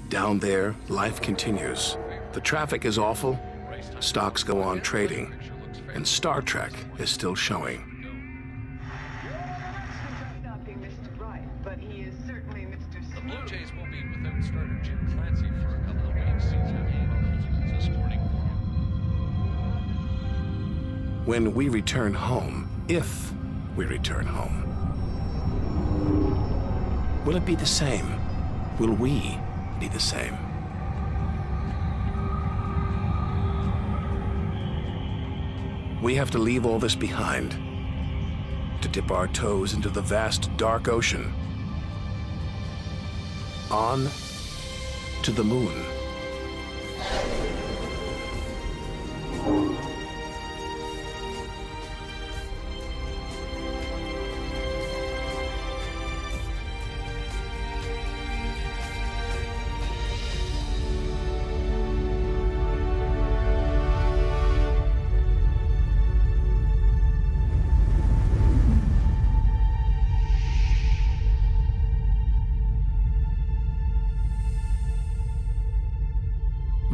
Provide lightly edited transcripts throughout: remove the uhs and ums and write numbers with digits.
Down there, life continues. The traffic is awful, stocks go on trading, and Star Trek is still showing. The Blue Jays will be without starter Jim Clancy for a couple of weeks. This morning. When we return home, if we return home, will it be the same? Will we be the same? We have to leave all this behind, to dip our toes into the vast, dark ocean. On to the moon.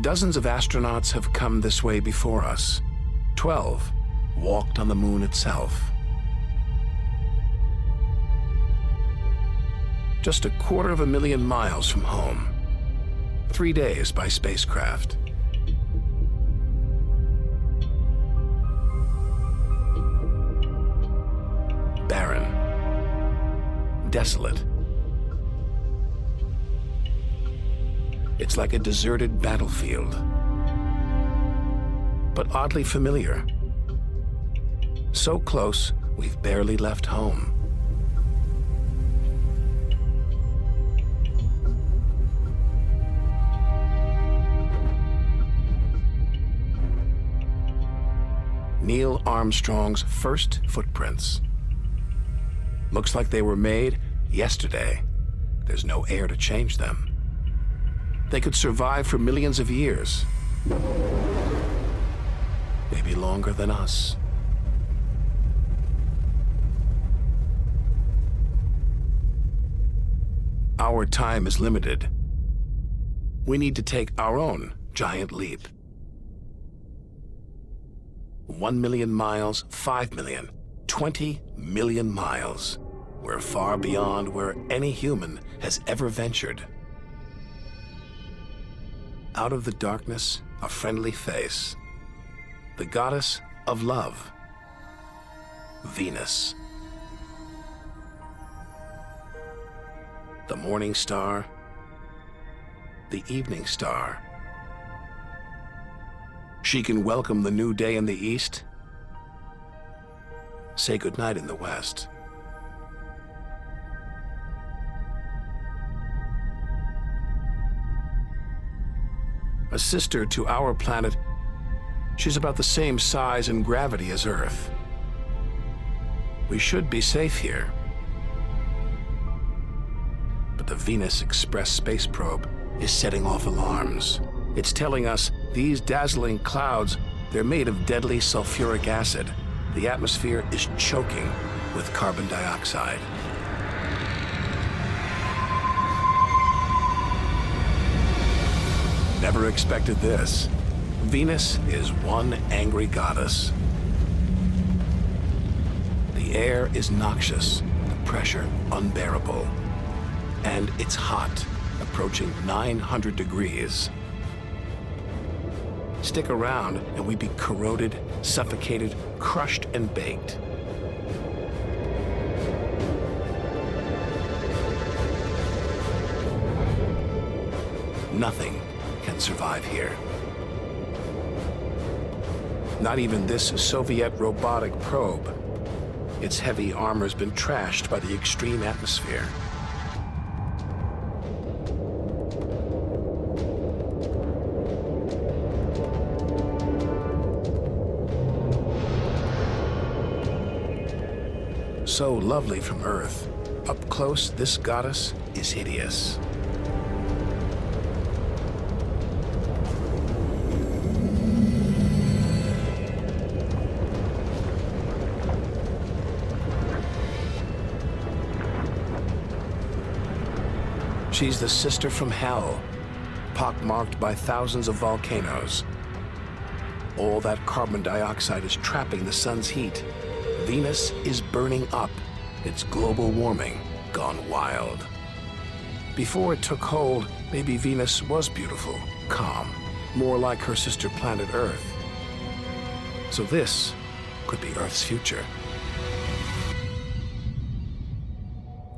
Dozens of astronauts have come this way before us. 12 walked on the moon itself. Just 250,000 miles from home. 3 days by spacecraft. Barren. Desolate. It's like a deserted battlefield, but oddly familiar. So close, we've barely left home. Neil Armstrong's first footprints. Looks like they were made yesterday. There's no air to change them. They could survive for millions of years. Maybe longer than us. Our time is limited. We need to take our own giant leap. 1 million miles, 5 million, 20 million miles. We're far beyond where any human has ever ventured. Out of the darkness, a friendly face. The goddess of love, Venus. The morning star, the evening star. She can welcome the new day in the east, say goodnight in the west. A sister to our planet, she's about the same size and gravity as Earth. We should be safe here. But the Venus Express space probe is setting off alarms. It's telling us these dazzling clouds, they're made of deadly sulfuric acid. The atmosphere is choking with carbon dioxide. Never expected this. Venus is one angry goddess. The air is noxious, the pressure unbearable. And it's hot, approaching 900 degrees. Stick around and we'd be corroded, suffocated, crushed and baked. Nothing can survive here. Not even this Soviet robotic probe. Its heavy armor's been trashed by the extreme atmosphere. So lovely from Earth. Up close, this goddess is hideous. She's the sister from hell, pockmarked by thousands of volcanoes. All that carbon dioxide is trapping the sun's heat. Venus is burning up. It's global warming gone wild. Before it took hold, maybe Venus was beautiful, calm, more like her sister planet Earth. So this could be Earth's future.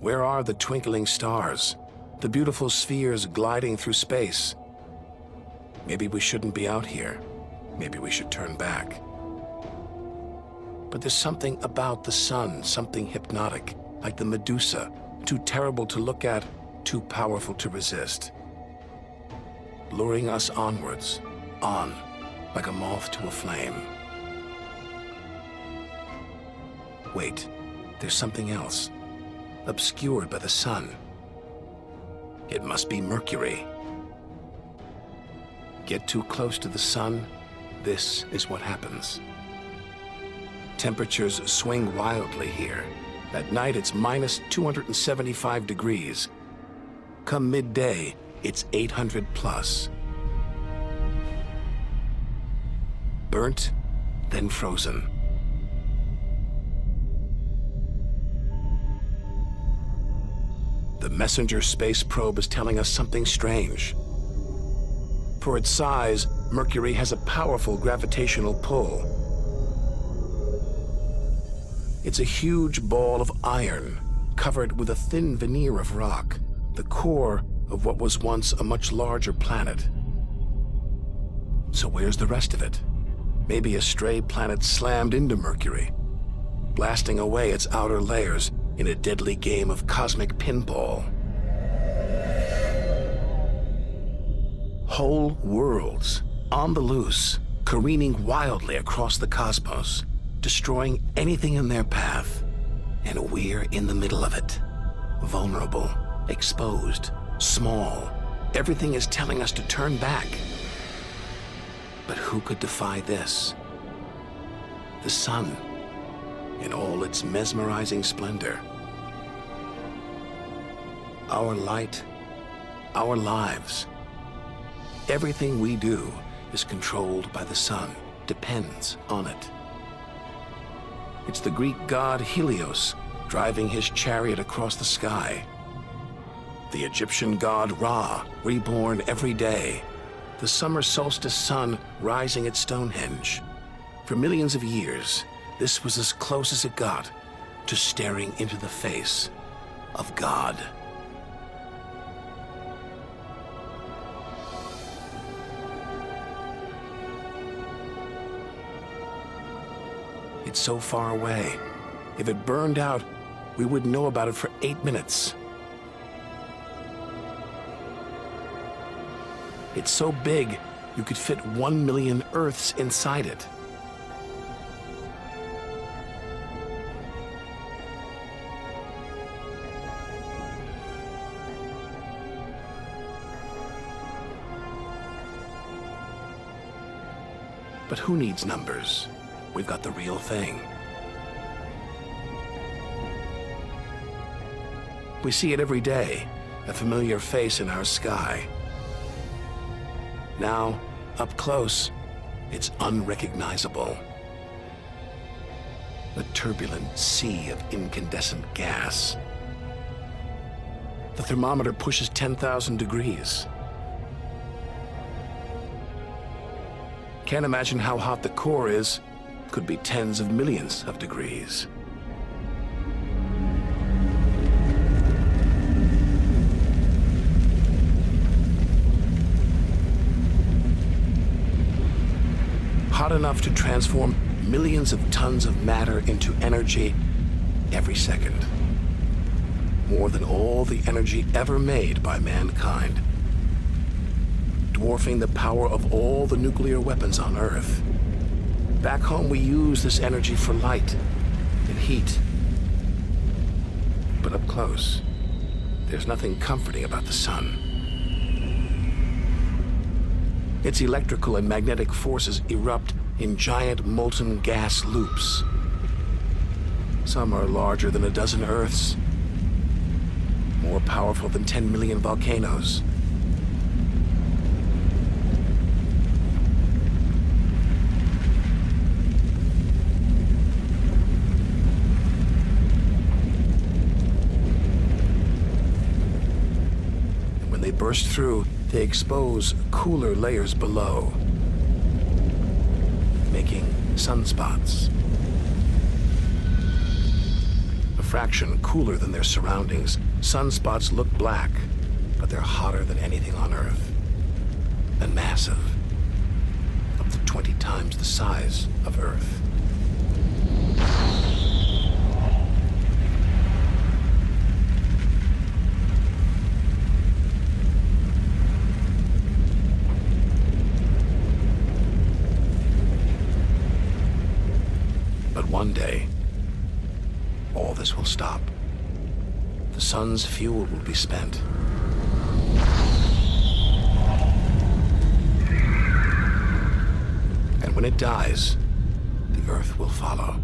Where are the twinkling stars, the beautiful spheres gliding through space? Maybe we shouldn't be out here. Maybe we should turn back. But there's something about the sun, something hypnotic, like the Medusa, too terrible to look at, too powerful to resist. Luring us onwards, on, like a moth to a flame. Wait, there's something else, obscured by the sun. It must be Mercury. Get too close to the sun, this is what happens. Temperatures swing wildly here. At night, it's minus 275 degrees. Come midday, it's 800 plus. Burnt, then frozen. The Messenger space probe is telling us something strange. For its size, Mercury has a powerful gravitational pull. It's a huge ball of iron, covered with a thin veneer of rock, the core of what was once a much larger planet. So where's the rest of it? Maybe a stray planet slammed into Mercury, blasting away its outer layers in a deadly game of cosmic pinball. Whole worlds, on the loose, careening wildly across the cosmos, destroying anything in their path. And we're in the middle of it. Vulnerable, exposed, small. Everything is telling us to turn back. But who could defy this? The sun, in all its mesmerizing splendor. Our light, our lives. Everything we do is controlled by the sun, depends on it. It's the Greek god Helios driving his chariot across the sky. The Egyptian god Ra, reborn every day. The summer solstice sun rising at Stonehenge. For millions of years, this was as close as it got to staring into the face of God. It's so far away. If it burned out, we wouldn't know about it for 8 minutes. It's so big, you could fit 1 million Earths inside it. But who needs numbers? We've got the real thing. We see it every day, a familiar face in our sky. Now, up close, it's unrecognizable. A turbulent sea of incandescent gas. The thermometer pushes 10,000 degrees. Can't imagine how hot the core is. Could be tens of millions of degrees. Hot enough to transform millions of tons of matter into energy every second. More than all the energy ever made by mankind. Dwarfing the power of all the nuclear weapons on Earth. Back home, we use this energy for light and heat. But up close, there's nothing comforting about the sun. Its electrical and magnetic forces erupt in giant molten gas loops. Some are larger than a dozen Earths, more powerful than 10 million volcanoes. they burst through, they expose cooler layers below, making sunspots. A fraction cooler than their surroundings, sunspots look black, but they're hotter than anything on Earth. And massive. Up to 20 times the size of Earth. But one day, all this will stop. The sun's fuel will be spent. And when it dies, the Earth will follow.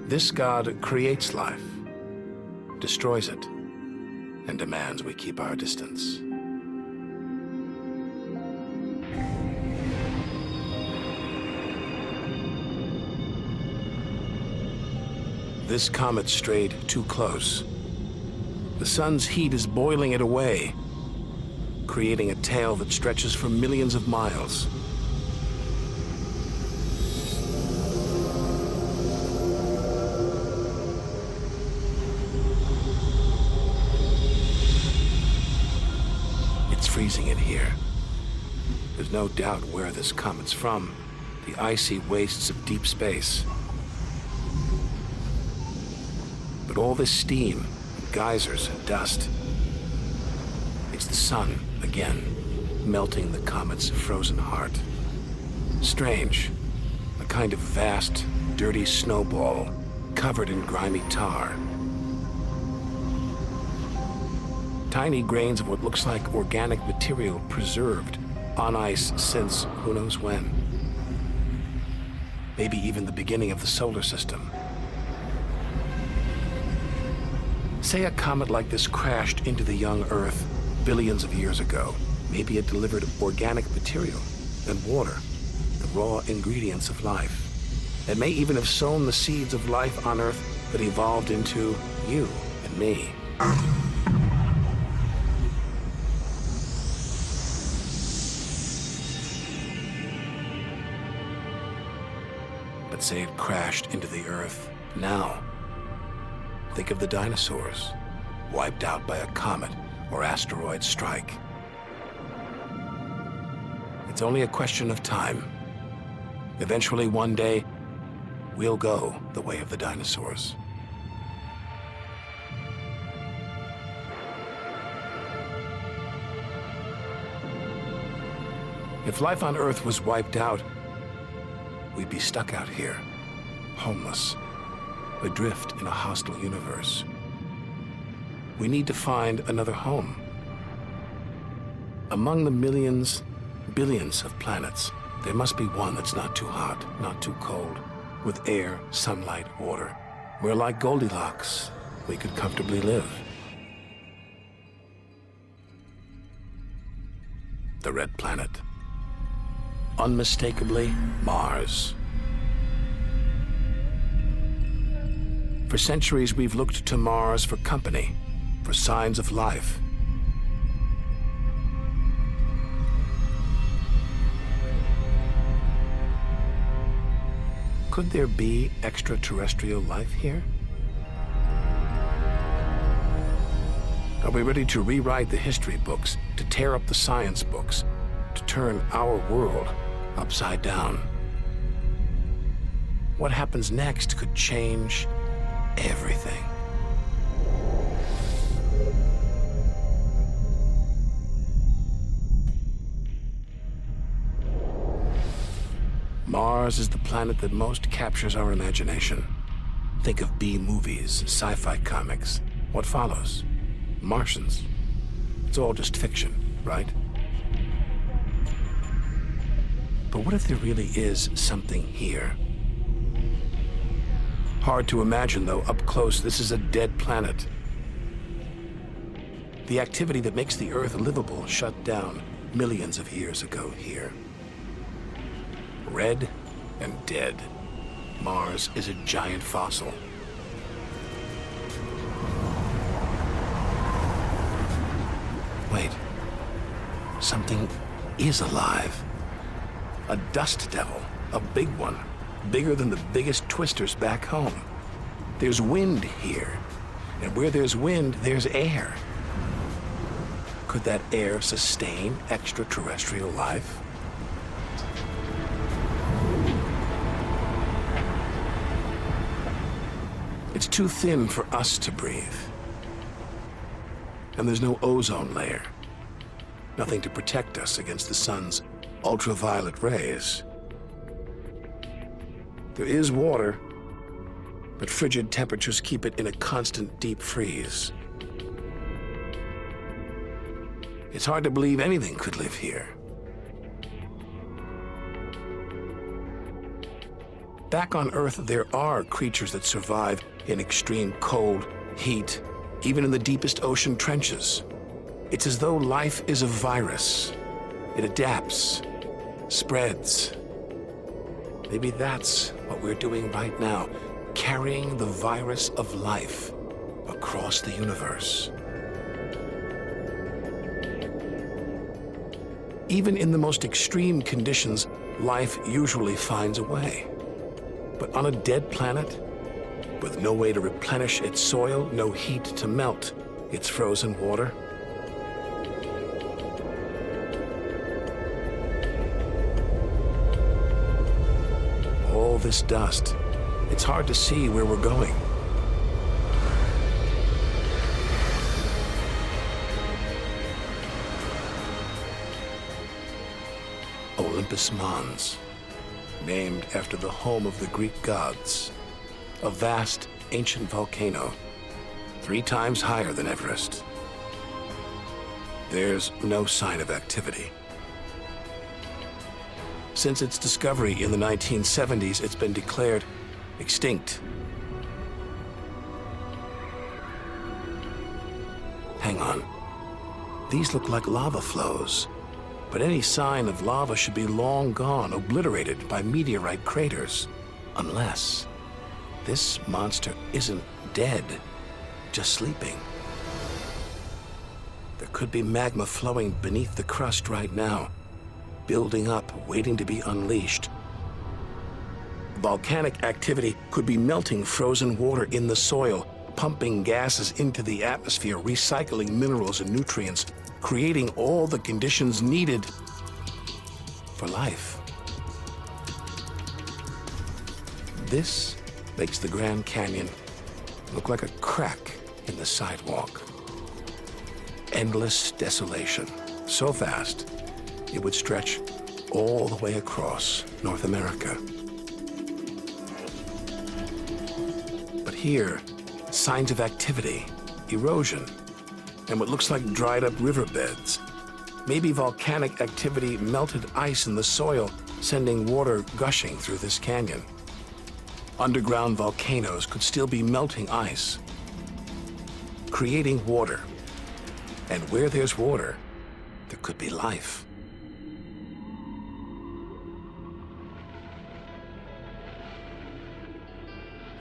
This God creates life, destroys it, and demands we keep our distance. This comet strayed too close. The sun's heat is boiling it away, creating a tail that stretches for millions of miles. It's freezing it here. There's no doubt where this comet's from, the icy wastes of deep space. But all this steam, geysers and dust, it's the sun again, melting the comet's frozen heart. Strange, a kind of vast, dirty snowball covered in grimy tar. Tiny grains of what looks like organic material preserved on ice since who knows when. Maybe even the beginning of the solar system. Say a comet like this crashed into the young Earth billions of years ago. Maybe it delivered organic material and water, the raw ingredients of life. It may even have sown the seeds of life on Earth that evolved into you and me. But say it crashed into the Earth now. Think of the dinosaurs, wiped out by a comet or asteroid strike. It's only a question of time. Eventually, one day, we'll go the way of the dinosaurs. If life on Earth was wiped out, we'd be stuck out here, homeless. Adrift in a hostile universe. We need to find another home. Among the millions, billions of planets, there must be one that's not too hot, not too cold, with air, sunlight, water, where like Goldilocks, we could comfortably live. The Red Planet. Unmistakably, Mars. For centuries, we've looked to Mars for company, for signs of life. Could there be extraterrestrial life here? Are we ready to rewrite the history books, to tear up the science books, to turn our world upside down? What happens next could change everything. Mars is the planet that most captures our imagination. Think of B-movies, sci-fi comics. What follows? Martians. It's all just fiction, right? But what if there really is something here? Hard to imagine, though, up close. This is a dead planet. The activity that makes the Earth livable shut down millions of years ago here. Red and dead. Mars is a giant fossil. something is alive. A dust devil, a big one, bigger than the biggest twisters back home. There's wind here, and where there's wind, there's air. Could that air sustain extraterrestrial life? It's too thin for us to breathe. And there's no ozone layer. Nothing to protect us against the sun's ultraviolet rays. There is water, but frigid temperatures keep it in a constant deep freeze. It's hard to believe anything could live here. Back on Earth, there are creatures that survive in extreme cold, heat, even in the deepest ocean trenches. It's as though life is a virus. It adapts, spreads. Maybe that's what we're doing right now, carrying the virus of life across the universe. Even in the most extreme conditions, life usually finds a way. But on a dead planet, with no way to replenish its soil, no heat to melt its frozen water, all this dust, it's hard to see where we're going. Olympus Mons, named after the home of the Greek gods, a vast, ancient volcano, 3 times higher than Everest. There's no sign of activity. Since its discovery in the 1970s, it's been declared extinct. Hang on. These look like lava flows, but any sign of lava should be long gone, obliterated by meteorite craters. Unless this monster isn't dead, just sleeping. There could be magma flowing beneath the crust right now, building up, waiting to be unleashed. Volcanic activity could be melting frozen water in the soil, pumping gases into the atmosphere, recycling minerals and nutrients, creating all the conditions needed for life. This makes the Grand Canyon look like a crack in the sidewalk. Endless desolation, so vast it would stretch all the way across North America. But here, signs of activity, erosion, and what looks like dried up riverbeds. Maybe volcanic activity melted ice in the soil, sending water gushing through this canyon. Underground volcanoes could still be melting ice, creating water. And where there's water, there could be life.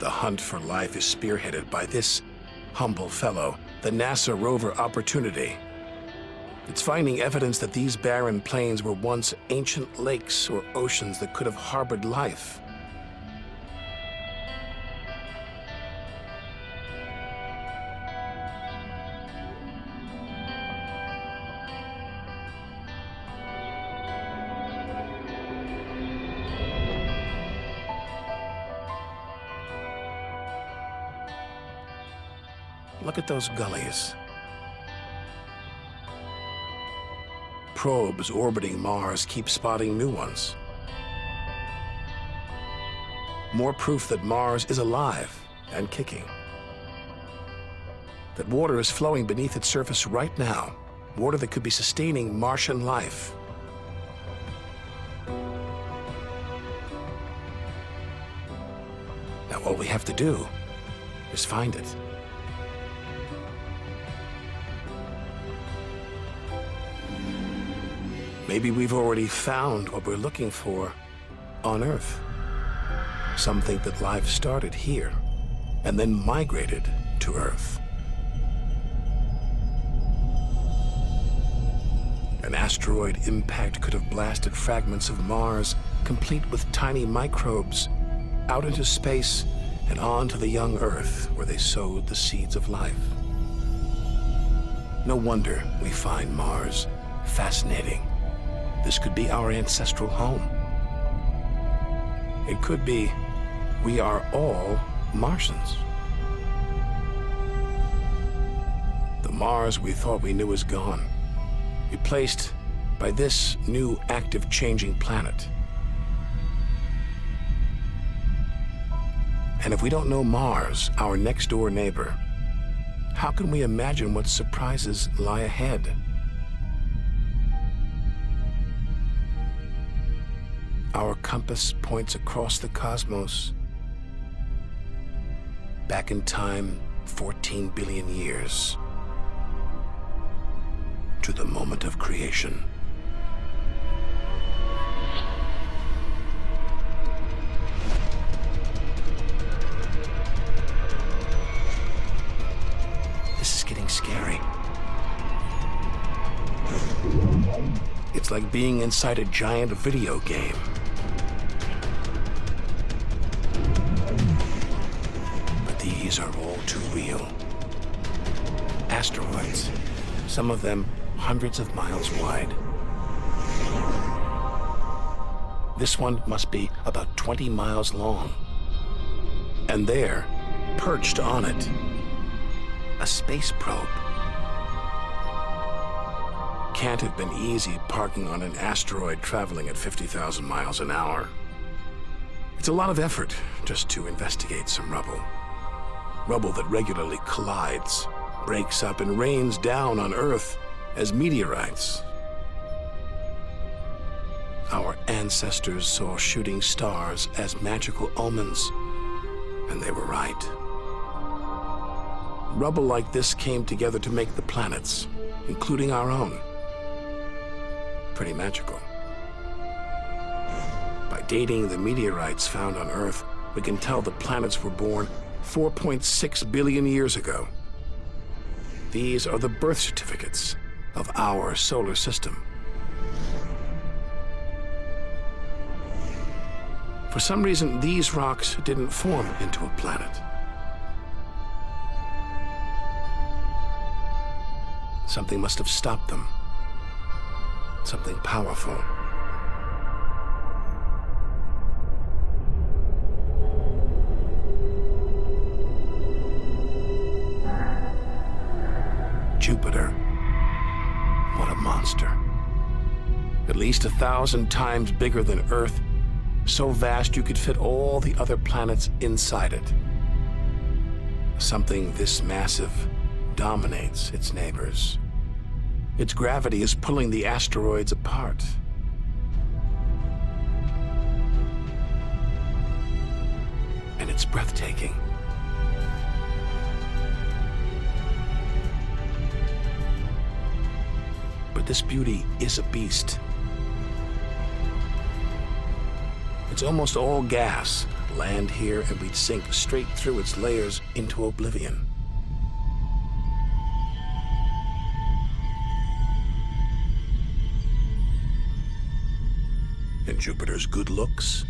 The hunt for life is spearheaded by this humble fellow, the NASA rover Opportunity. It's finding evidence that these barren plains were once ancient lakes or oceans that could have harbored life. Look at those gullies. Probes orbiting Mars keep spotting new ones. More proof that Mars is alive and kicking. That water is flowing beneath its surface right now. Water that could be sustaining Martian life. Now all we have to do is find it. Maybe we've already found what we're looking for on Earth. Some think that life started here and then migrated to Earth. An asteroid impact could have blasted fragments of Mars, complete with tiny microbes, out into space and on to the young Earth where they sowed the seeds of life. No wonder we find Mars fascinating. This could be our ancestral home. It could be we are all Martians. The Mars we thought we knew is gone, replaced by this new active changing planet. And if we don't know Mars, our next door neighbor, how can we imagine what surprises lie ahead? Our compass points across the cosmos, back in time 14 billion years, to the moment of creation. This is getting scary. It's like being inside a giant video game. But these are all too real. Asteroids, some of them hundreds of miles wide. This one must be about 20 miles long. And there, perched on it, a space probe. Can't have been easy parking on an asteroid traveling at 50,000 miles an hour. It's a lot of effort just to investigate some rubble. Rubble that regularly collides, breaks up, and rains down on Earth as meteorites. Our ancestors saw shooting stars as magical omens, and they were right. Rubble like this came together to make the planets, including our own. Pretty magical. By dating the meteorites found on Earth, we can tell the planets were born 4.6 billion years ago. These are the birth certificates of our solar system. For some reason, these rocks didn't form into a planet. Something must have stopped them. Something powerful. Jupiter. What a monster. At least 1,000 times bigger than Earth, so vast you could fit all the other planets inside it. Something this massive dominates its neighbors. Its gravity is pulling the asteroids apart. And it's breathtaking. But this beauty is a beast. It's almost all gas. Land here and we'd sink straight through its layers into oblivion. And Jupiter's good looks,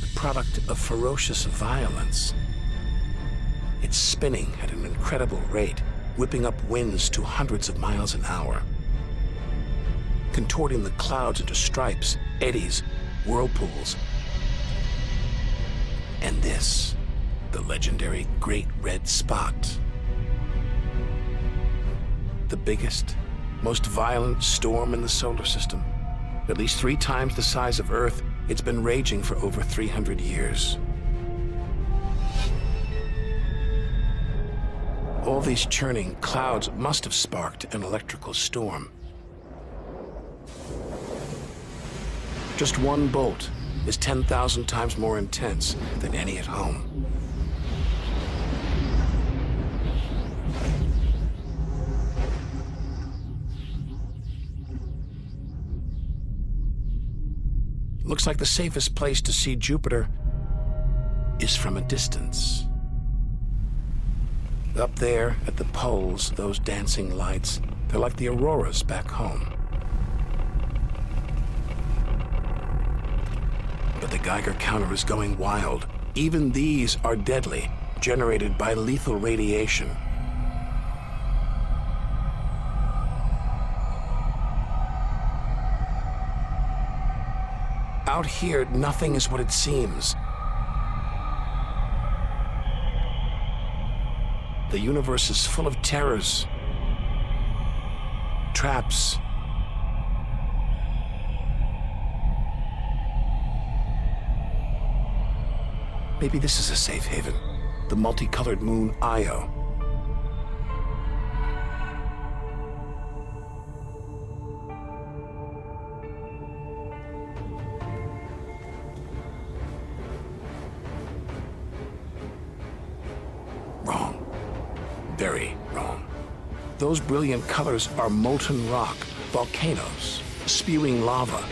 the product of ferocious violence. It's spinning at an incredible rate, whipping up winds to hundreds of miles an hour, contorting the clouds into stripes, eddies, whirlpools. And this, the legendary Great Red Spot. The biggest, most violent storm in the solar system. At least 3 times the size of Earth, it's been raging for over 300 years. All these churning clouds must have sparked an electrical storm. Just one bolt is 10,000 times more intense than any at home. Looks like the safest place to see Jupiter is from a distance. Up there at the poles, those dancing lights, they're like the auroras back home. But the Geiger counter is going wild. Even these are deadly, generated by lethal radiation. Out here, nothing is what it seems. The universe is full of terrors, traps, maybe this is a safe haven. The multicolored moon Io. Wrong. Very wrong. Those brilliant colors are molten rock, volcanoes, spewing lava.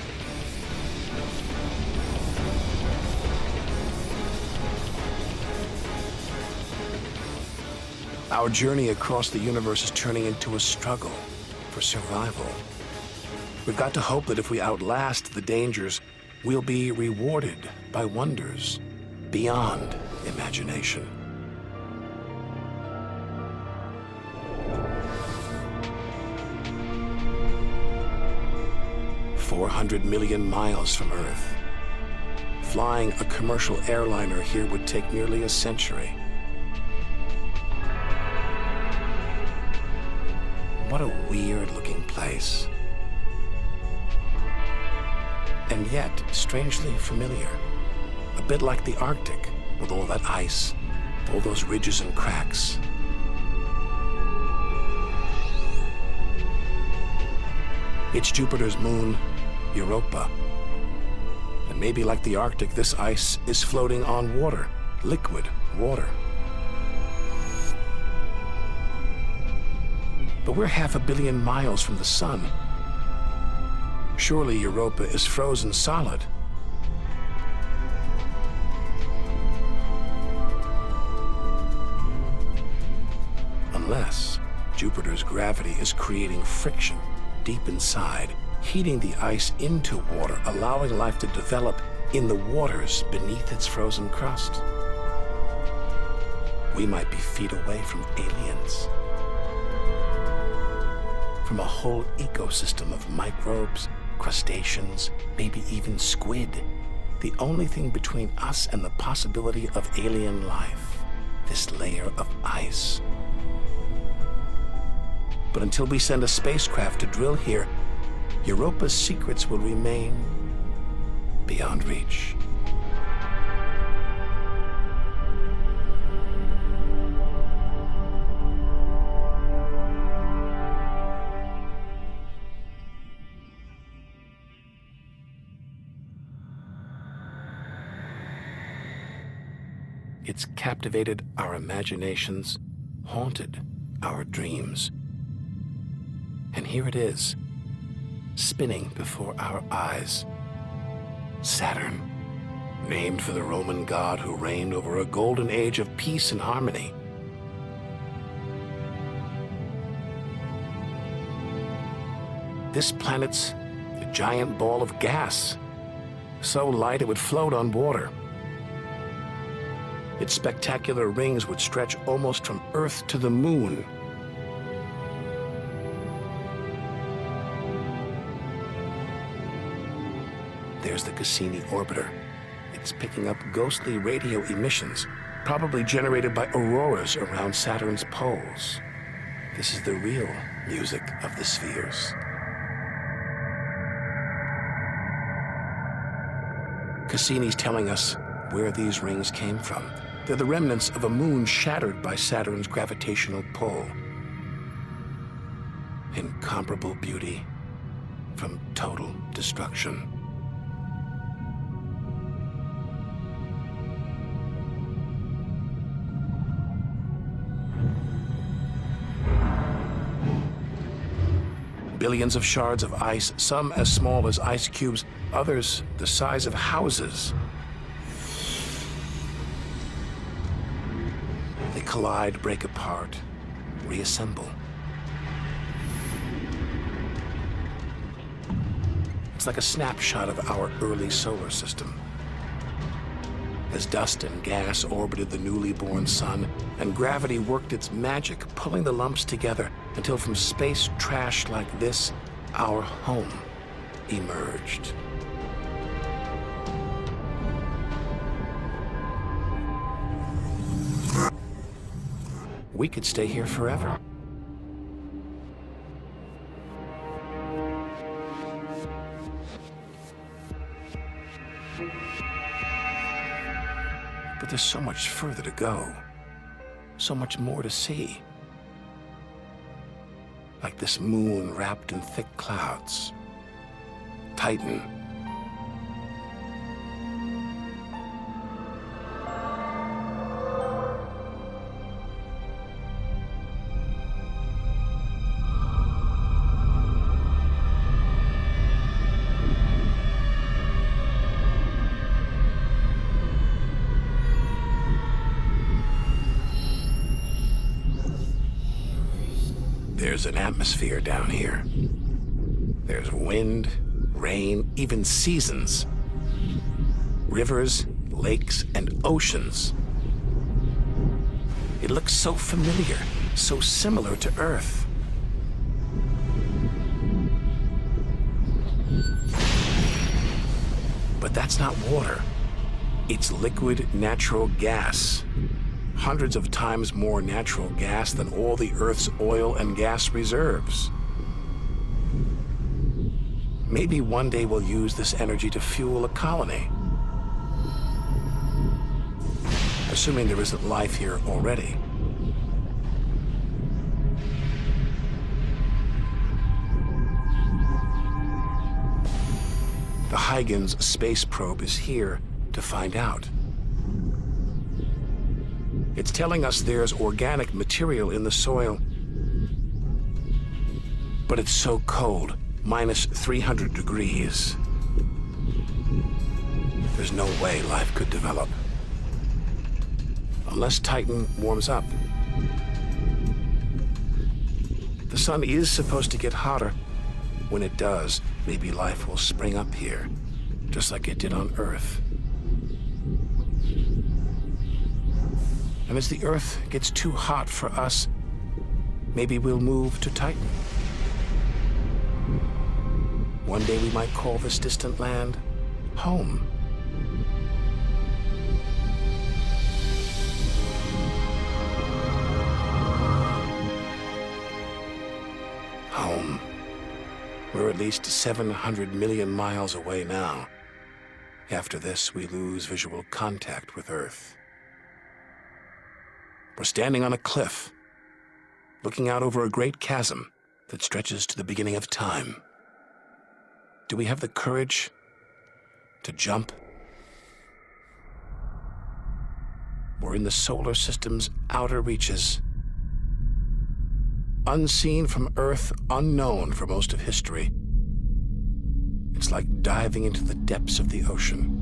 Our journey across the universe is turning into a struggle for survival. We've got to hope that if we outlast the dangers, we'll be rewarded by wonders beyond imagination. "400 million miles from Earth. Flying a commercial airliner here would take nearly a century. What a weird-looking place. And yet, strangely familiar. A bit like the Arctic, with all that ice, all those ridges and cracks. It's Jupiter's moon, Europa. And maybe like the Arctic, this ice is floating on water, liquid water. But we're 500 million miles from the sun. Surely Europa is frozen solid. Unless Jupiter's gravity is creating friction deep inside, heating the ice into water, allowing life to develop in the waters beneath its frozen crust. We might be feet away from aliens. From a whole ecosystem of microbes, crustaceans, maybe even squid. The only thing between us and the possibility of alien life, this layer of ice. But until we send a spacecraft to drill here, Europa's secrets will remain beyond reach. It's captivated our imaginations, haunted our dreams. And here it is, spinning before our eyes. Saturn, named for the Roman god who reigned over a golden age of peace and harmony. This planet's a giant ball of gas, so light it would float on water. Its spectacular rings would stretch almost from Earth to the moon. There's the Cassini orbiter. It's picking up ghostly radio emissions, probably generated by auroras around Saturn's poles. This is the real music of the spheres. Cassini's telling us where these rings came from. They're the remnants of a moon shattered by Saturn's gravitational pull. Incomparable beauty from total destruction. Billions of shards of ice, some as small as ice cubes, others the size of houses. They collide, break apart, reassemble. It's like a snapshot of our early solar system. as dust and gas orbited the newly born sun, and gravity worked its magic, pulling the lumps together until from space trash like this, our home emerged. We could stay here forever. But there's so much further to go, so much more to see. Like this moon wrapped in thick clouds. Titan. There's an atmosphere down here. There's wind, rain, even seasons. Rivers, lakes, and oceans. It looks so familiar, so similar to Earth. But that's not water. It's liquid natural gas. Hundreds of times more natural gas than all the Earth's oil and gas reserves. Maybe one day we'll use this energy to fuel a colony. Assuming there isn't life here already. The Huygens space probe is here to find out. It's telling us there's organic material in the soil. But it's so cold, minus 300 degrees. There's no way life could develop. Unless Titan warms up. The sun is supposed to get hotter. When it does, maybe life will spring up here, just like it did on Earth. And as the Earth gets too hot for us, maybe we'll move to Titan. One day we might call this distant land home. Home. We're at least 700 million miles away now. After this, we lose visual contact with Earth. We're standing on a cliff, looking out over a great chasm that stretches to the beginning of time. Do we have the courage to jump? We're in the solar system's outer reaches. Unseen from Earth, unknown for most of history. It's like diving into the depths of the ocean.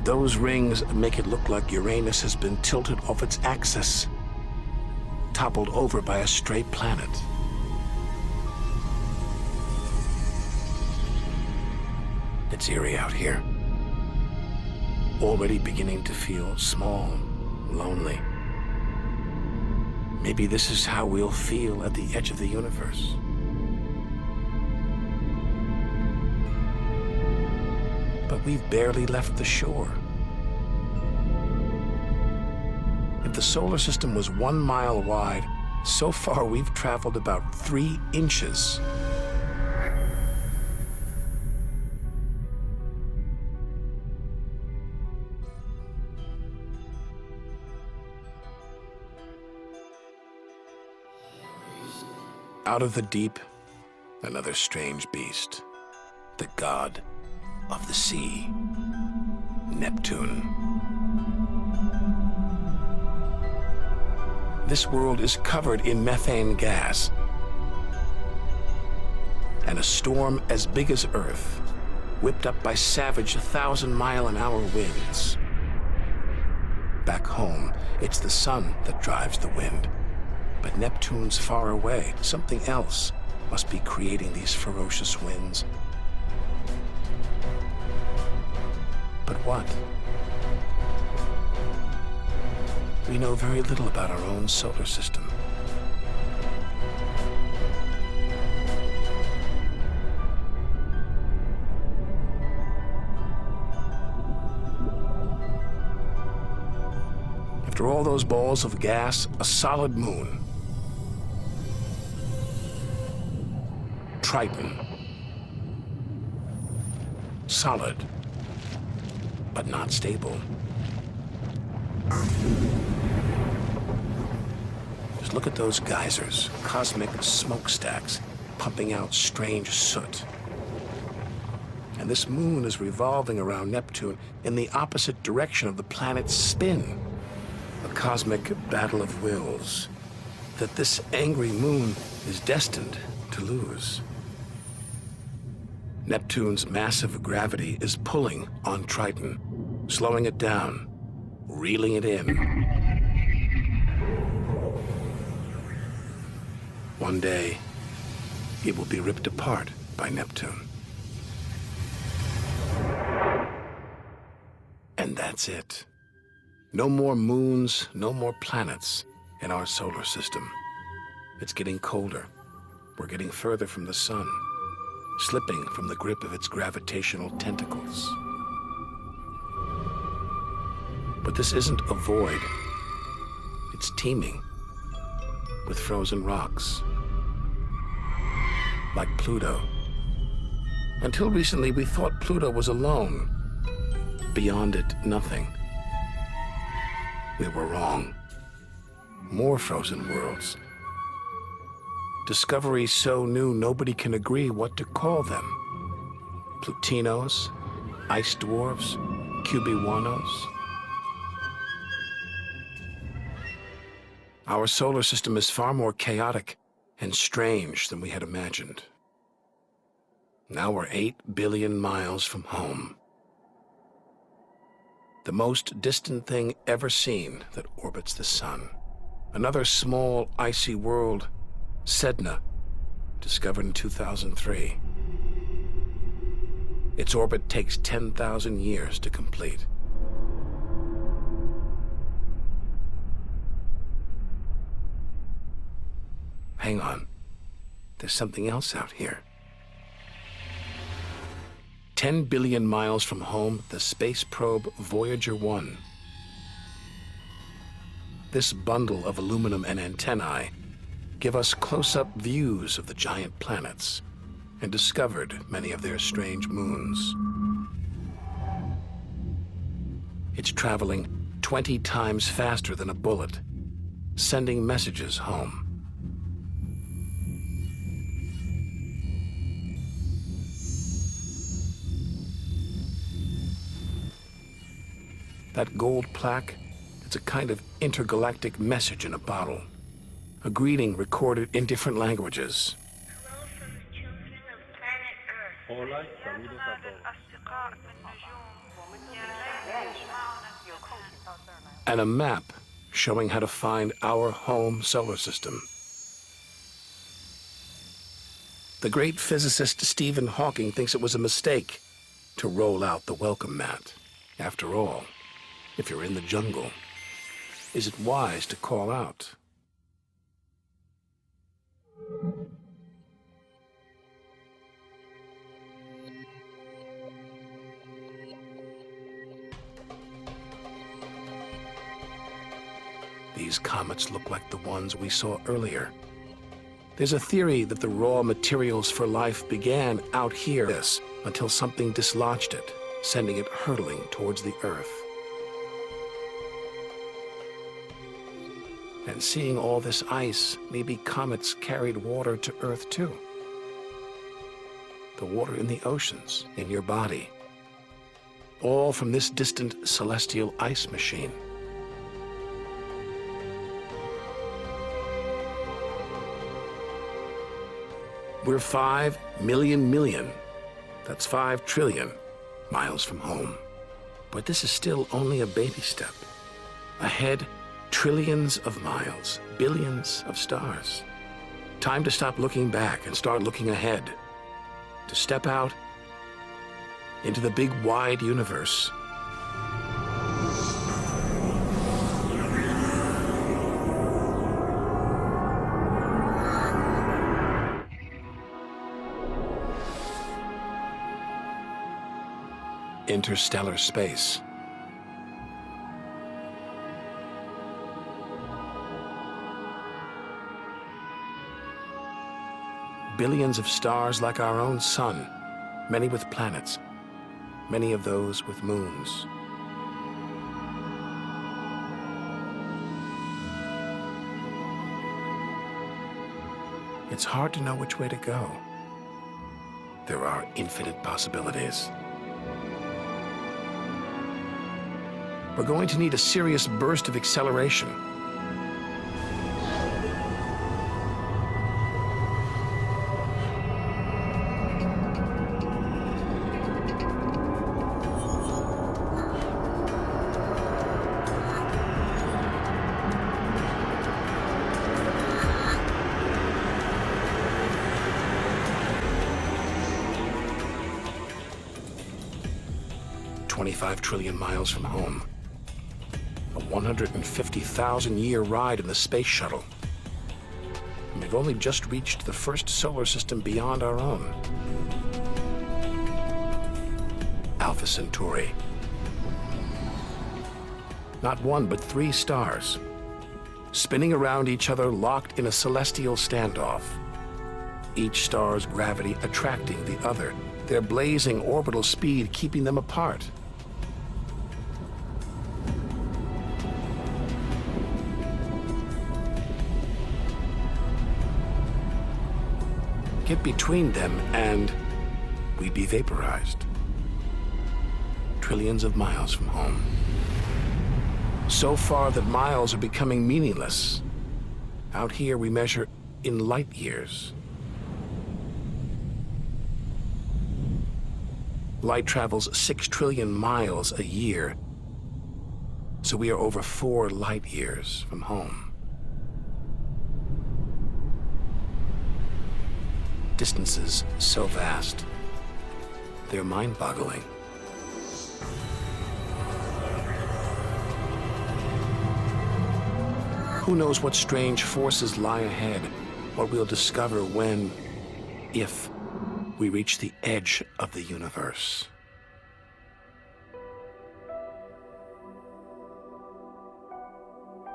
Those rings make it look like Uranus has been tilted off its axis, toppled over by a stray planet. It's eerie out here. Already beginning to feel small, lonely. Maybe this is how we'll feel at the edge of the universe. But we've barely left the shore. If the solar system was 1 mile wide, so far we've traveled about 3 inches. Out of the deep, another strange beast, the god of the sea, Neptune. This world is covered in methane gas, and a storm as big as Earth, whipped up by savage 1,000-mile-an-hour winds. Back home, it's the sun that drives the wind, But Neptune's far away. Something else must be creating these ferocious winds. But what? We know very little about our own solar system. After all those balls of gas, a solid moon. Triton. Solid, but not stable. Just look at those geysers, cosmic smokestacks, pumping out strange soot. And this moon is revolving around Neptune in the opposite direction of the planet's spin. A cosmic battle of wills that this angry moon is destined to lose. Neptune's massive gravity is pulling on Triton, slowing it down, reeling it in. One day, it will be ripped apart by Neptune. And that's it. No more moons, no more planets in our solar system. It's getting colder. We're getting further from the sun, slipping from the grip of its gravitational tentacles. But this isn't a void. It's teeming with frozen rocks, like Pluto. Until recently, we thought Pluto was alone. Beyond it, nothing. We were wrong. More frozen worlds. Discoveries so new nobody can agree what to call them. Plutinos, ice dwarfs, cubewanos. Our solar system is far more chaotic and strange than we had imagined. Now we're 8 billion miles from home. The most distant thing ever seen that orbits the sun. Another small, icy world, Sedna, discovered in 2003. Its orbit takes 10,000 years to complete. Hang on. There's something else out here. 10 billion miles from home, the space probe Voyager 1. This bundle of aluminum and antennae give us close-up views of the giant planets and discovered many of their strange moons. It's traveling 20 times faster than a bullet, sending messages home. That gold plaque, it's a kind of intergalactic message in a bottle. A greeting recorded in different languages. Hello from the children of planet Earth. Hola, saludos a todos. And a map showing how to find our home solar system. The great physicist Stephen Hawking thinks it was a mistake to roll out the welcome mat. After all, if you're in the jungle, is it wise to call out? These comets look like the ones we saw earlier. There's a theory that the raw materials for life began out here until something dislodged it, sending it hurtling towards the Earth. And seeing all this ice, maybe comets carried water to Earth too. The water in the oceans, in your body. All from this distant celestial ice machine. We're 5 million, that's 5 trillion miles from home. But this is still only a baby step. Ahead, Trillions of miles, billions of stars. Time to stop looking back and start looking ahead. To step out into the big, wide universe. Interstellar space. Billions of stars like our own sun, many with planets, many of those with moons. It's hard to know which way to go. There are infinite possibilities. We're going to need a serious burst of acceleration. $25 trillion miles from home. A 150,000-year ride in the space shuttle. And we've only just reached the first solar system beyond our own. Alpha Centauri. Not one, but 3 stars, spinning around each other, locked in a celestial standoff. Each star's gravity attracting the other, their blazing orbital speed keeping them apart. Get between them and we'd be vaporized. Trillions of miles from home. So far that miles are becoming meaningless. Out here we measure in light years. Light travels 6 trillion miles a year, so we are over 4 light years from home. Distances so vast, they're mind-boggling. Who knows what strange forces lie ahead, what we'll discover when, if, we reach the edge of the universe.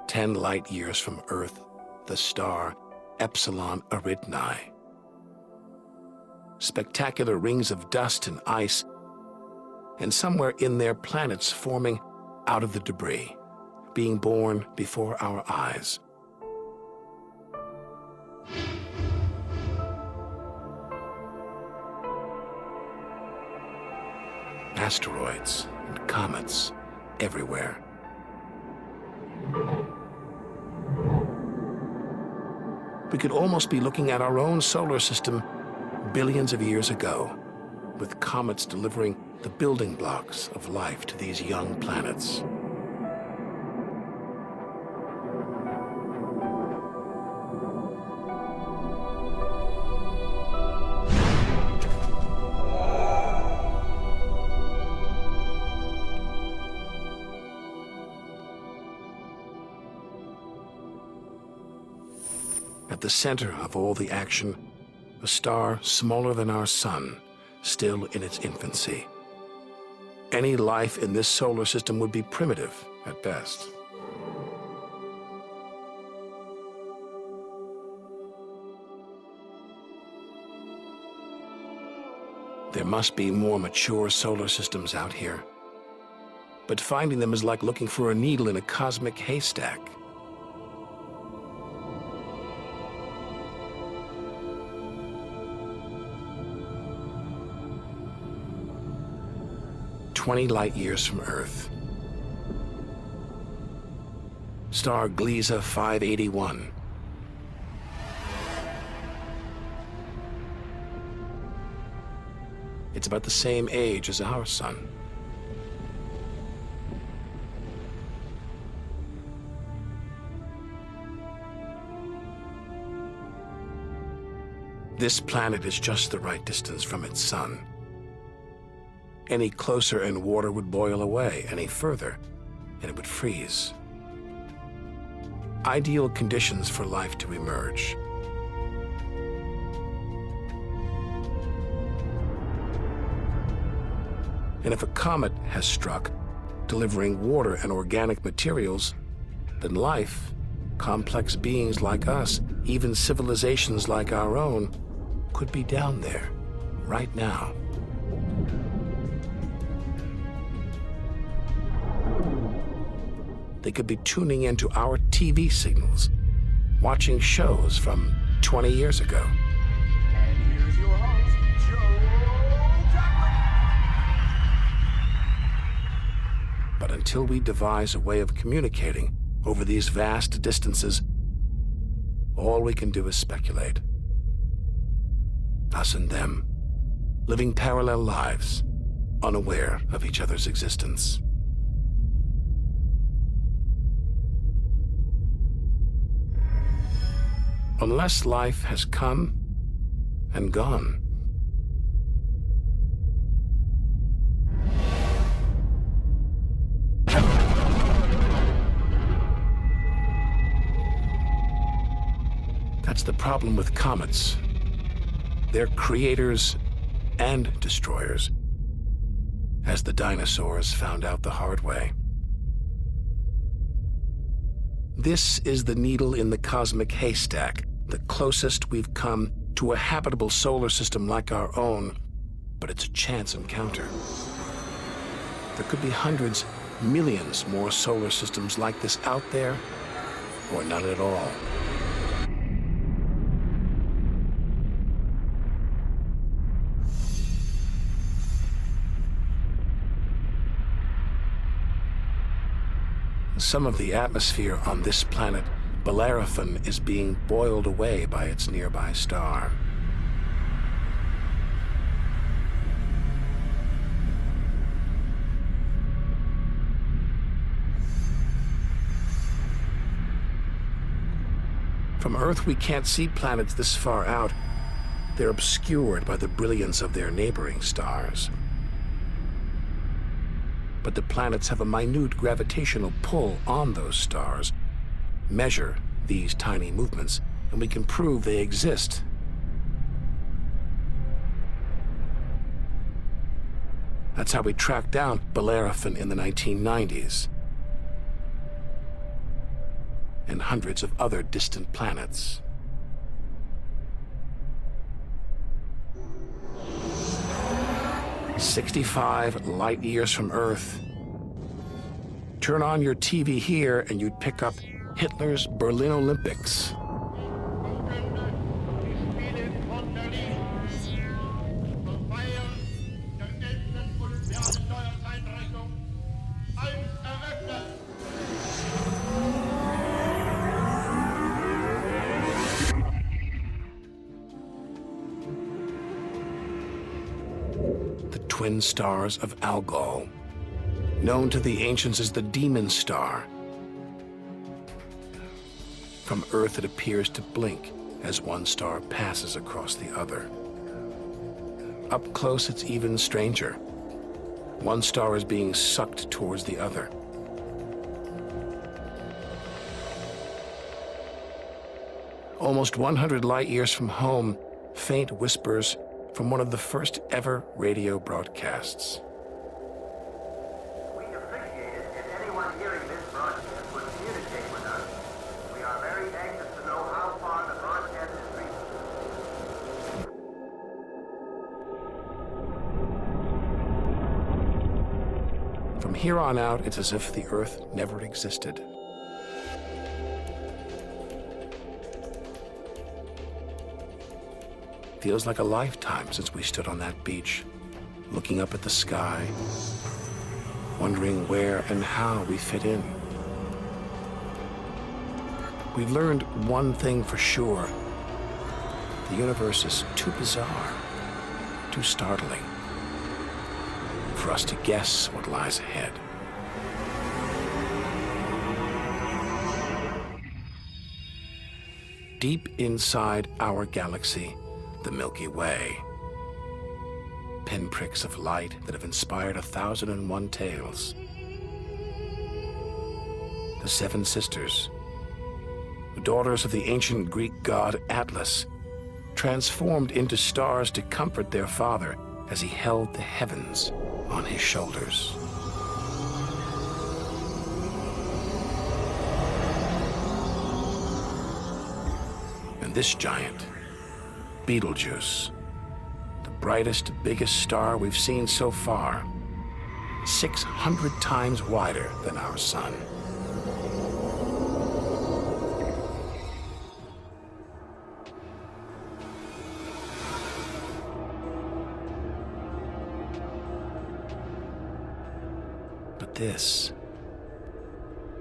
Ten light years from Earth, the star Epsilon Eridani. Spectacular rings of dust and ice, and somewhere in there planets forming out of the debris, being born before our eyes. Asteroids and comets everywhere. We could almost be looking at our own solar system billions of years ago, with comets delivering the building blocks of life to these young planets. At the center of all the action, a star smaller than our sun, still in its infancy. Any life in this solar system would be primitive at best. There must be more mature solar systems out here, but finding them is like looking for a needle in a cosmic haystack. "20 light years from Earth. Star Gliese 581. It's about the same age as our sun. This planet is just the right distance from its sun. Any closer and water would boil away, any further, and it would freeze. Ideal conditions for life to emerge. And if a comet has struck, delivering water and organic materials, then life, complex beings like us, even civilizations like our own, could be down there, right now. They could be tuning into our TV signals, watching shows from 20 years ago. And here's your host, Joe Jackman. But until we devise a way of communicating over these vast distances, all we can do is speculate. Us and them, living parallel lives, unaware of each other's existence. Unless life has come and gone. That's the problem with comets. They're creators and destroyers, as the dinosaurs found out the hard way. This is the needle in the cosmic haystack, the closest we've come to a habitable solar system like our own, but it's a chance encounter. There could be hundreds, millions more solar systems like this out there, or none at all. Some of the atmosphere on this planet, Bellerophon, is being boiled away by its nearby star. From Earth, we can't see planets this far out. They're obscured by the brilliance of their neighboring stars. But the planets have a minute gravitational pull on those stars. Measure these tiny movements, and we can prove they exist. That's how we tracked down Bellerophon in the 1990s. And hundreds of other distant planets. "65 light years from Earth. Turn on your TV here and you'd pick up Hitler's Berlin Olympics." Twin stars of Algol, known to the ancients as the Demon Star. From Earth, it appears to blink as one star passes across the other. Up close, it's even stranger. One star is being sucked towards the other. Almost 100 light years from home, faint whispers from one of the first ever radio broadcasts. We appreciate it if anyone hearing this broadcast would communicate with us. We are very anxious to know how far the broadcast is reaching. From here on out, it's as if the Earth never existed. Feels like a lifetime since we stood on that beach, looking up at the sky, wondering where and how we fit in. We've learned one thing for sure. The universe is too bizarre, too startling, for us to guess what lies ahead. Deep inside our galaxy, the Milky Way. Pinpricks of light that have inspired 1,001 tales. The Seven Sisters, the daughters of the ancient Greek god Atlas, transformed into stars to comfort their father as he held the heavens on his shoulders. And this giant, Betelgeuse, the brightest, biggest star we've seen so far, 600 times wider than our sun. But this,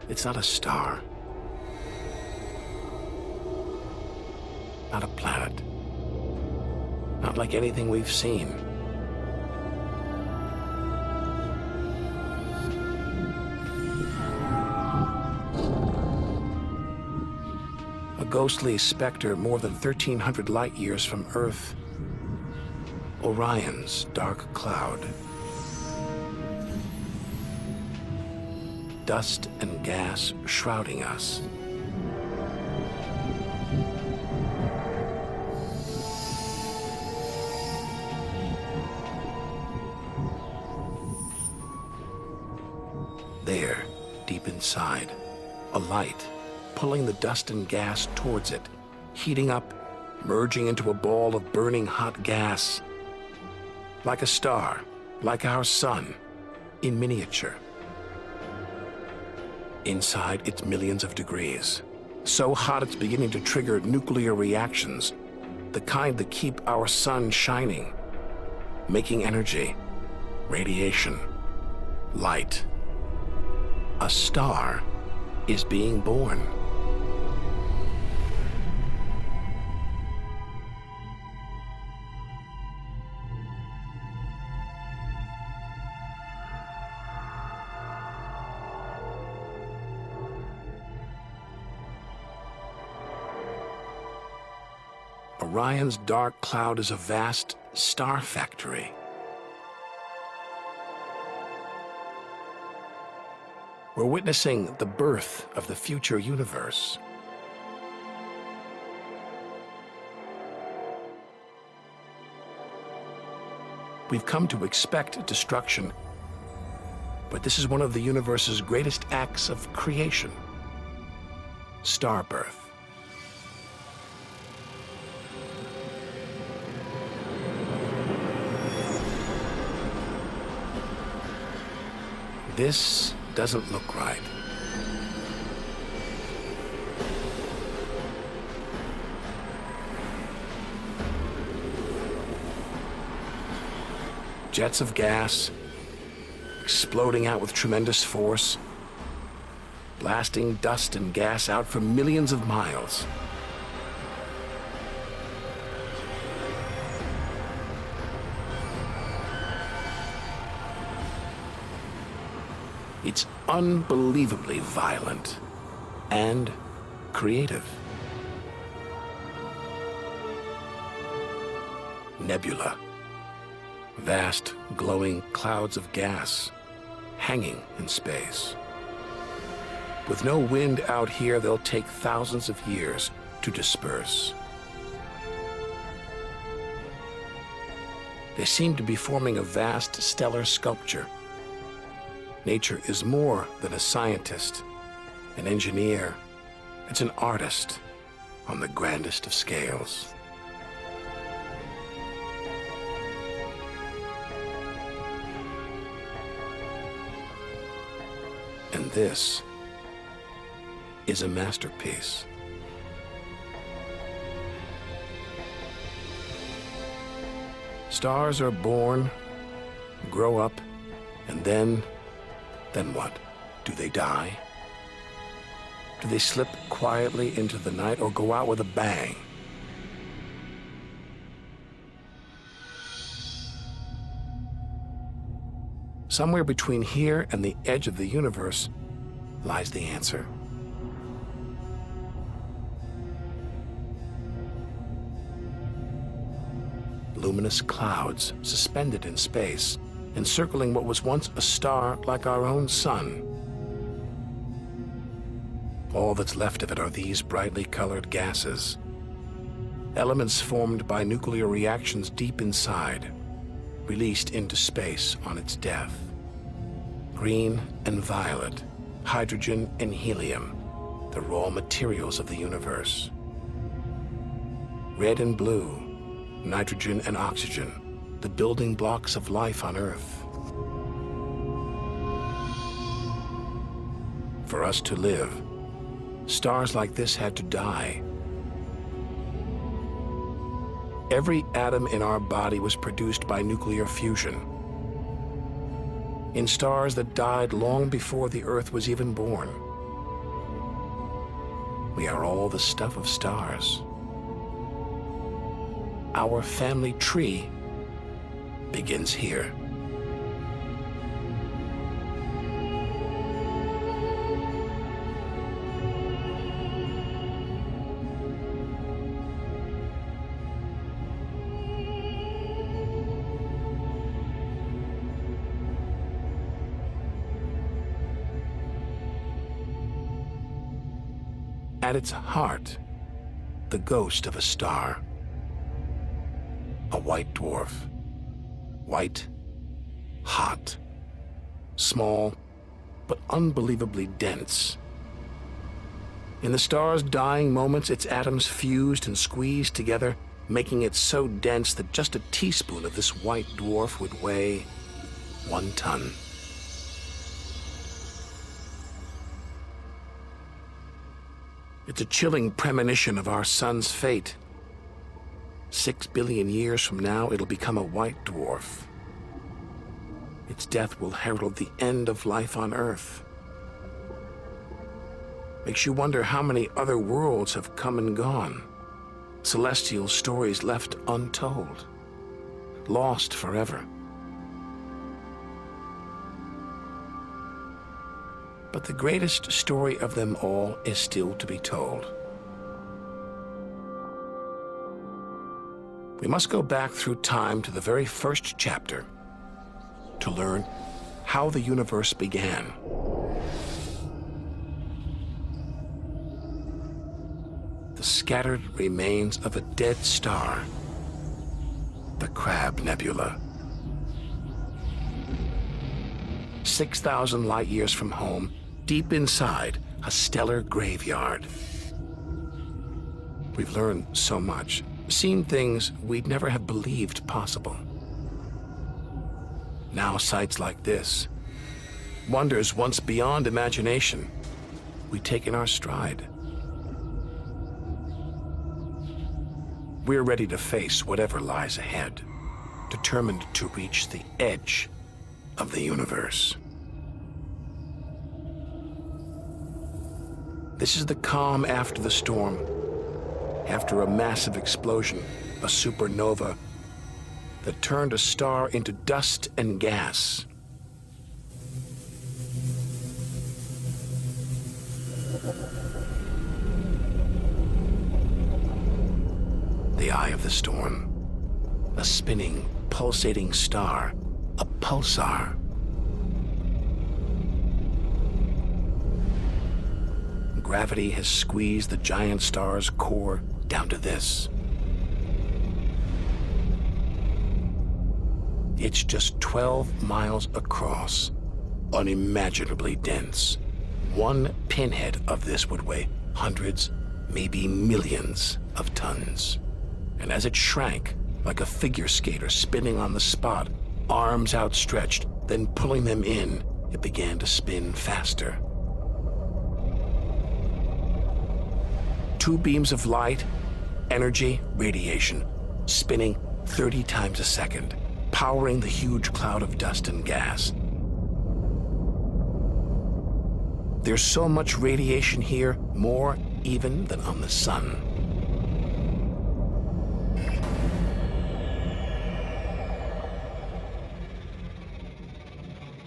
it's not a star, not a planet, not like anything we've seen. A ghostly specter more than 1,300 light years from Earth, Orion's dark cloud. Dust and gas shrouding us. There, deep inside, a light pulling the dust and gas towards it, heating up, merging into a ball of burning hot gas. Like a star, like our sun, in miniature. Inside, it's millions of degrees. So hot it's beginning to trigger nuclear reactions, the kind that keep our sun shining, making energy, radiation, light. A star is being born. Orion's dark cloud is a vast star factory. We're witnessing the birth of the future universe. We've come to expect destruction, but this is one of the universe's greatest acts of creation: star birth. This doesn't look right. Jets of gas, exploding out with tremendous force, blasting dust and gas out for millions of miles. It's unbelievably violent and creative. Nebula. Vast, glowing clouds of gas hanging in space. With no wind out here, they'll take thousands of years to disperse. They seem to be forming a vast stellar sculpture. Nature is more than a scientist, an engineer. It's an artist on the grandest of scales. And this is a masterpiece. Stars are born, grow up, and then what? Do they die? Do they slip quietly into the night or go out with a bang? Somewhere between here and the edge of the universe lies the answer. luminous clouds suspended in space, encircling what was once a star like our own sun. All that's left of it are these brightly colored gases, elements formed by nuclear reactions deep inside, released into space on its death. Green and violet, hydrogen and helium, the raw materials of the universe. Red and blue, nitrogen and oxygen, the building blocks of life on Earth. For us to live, stars like this had to die. Every atom in our body was produced by nuclear fusion. In stars that died long before the Earth was even born. We are all the stuff of stars. Our family tree begins here. At its heart, the ghost of a star. A white dwarf. White, hot, small, but unbelievably dense. In the star's dying moments, its atoms fused and squeezed together, making it so dense that just a teaspoon of this white dwarf would weigh 1 ton. It's a chilling premonition of our sun's fate. 6 billion years from now, it'll become a white dwarf. Its death will herald the end of life on Earth. Makes you wonder how many other worlds have come and gone. Celestial stories left untold. Lost forever. But the greatest story of them all is still to be told. We must go back through time to the very first chapter to learn how the universe began. The scattered remains of a dead star, the Crab Nebula. 6,000 light years from home, deep inside a stellar graveyard. We've learned so much, seen things we'd never have believed possible. Now sights like this, wonders once beyond imagination, we take in our stride. We're ready to face whatever lies ahead, determined to reach the edge of the universe. This is the calm after the storm, after a massive explosion, a supernova that turned a star into dust and gas. The eye of the storm, a spinning, pulsating star, a pulsar. Gravity has squeezed the giant star's core down to this. It's just 12 miles across, unimaginably dense. One pinhead of this would weigh hundreds, maybe millions of tons. And as it shrank, like a figure skater spinning on the spot, arms outstretched, then pulling them in, it began to spin faster. 2 beams of light, energy, radiation, spinning 30 times a second, powering the huge cloud of dust and gas. There's so much radiation here, more even than on the sun.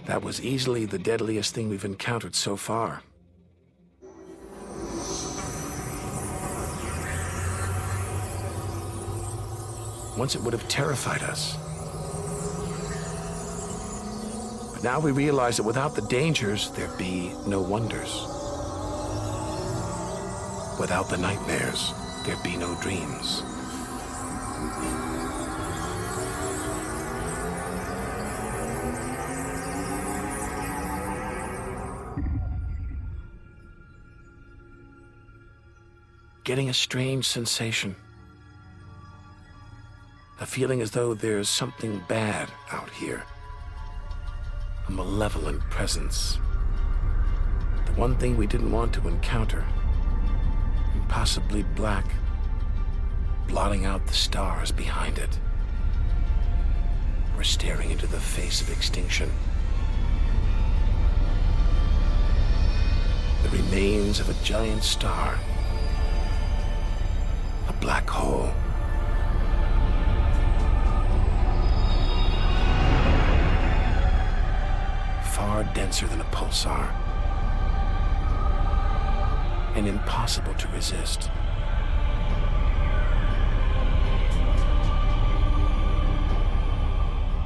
That was easily the deadliest thing we've encountered so far. Once it would have terrified us. But now we realize that without the dangers, there'd be no wonders. Without the nightmares, there'd be no dreams. Getting a strange sensation. A feeling as though there's something bad out here. A malevolent presence. The one thing we didn't want to encounter. Impossibly black, blotting out the stars behind it. We're staring into the face of extinction. The remains of a giant star. A black hole. Far denser than a pulsar. And impossible to resist.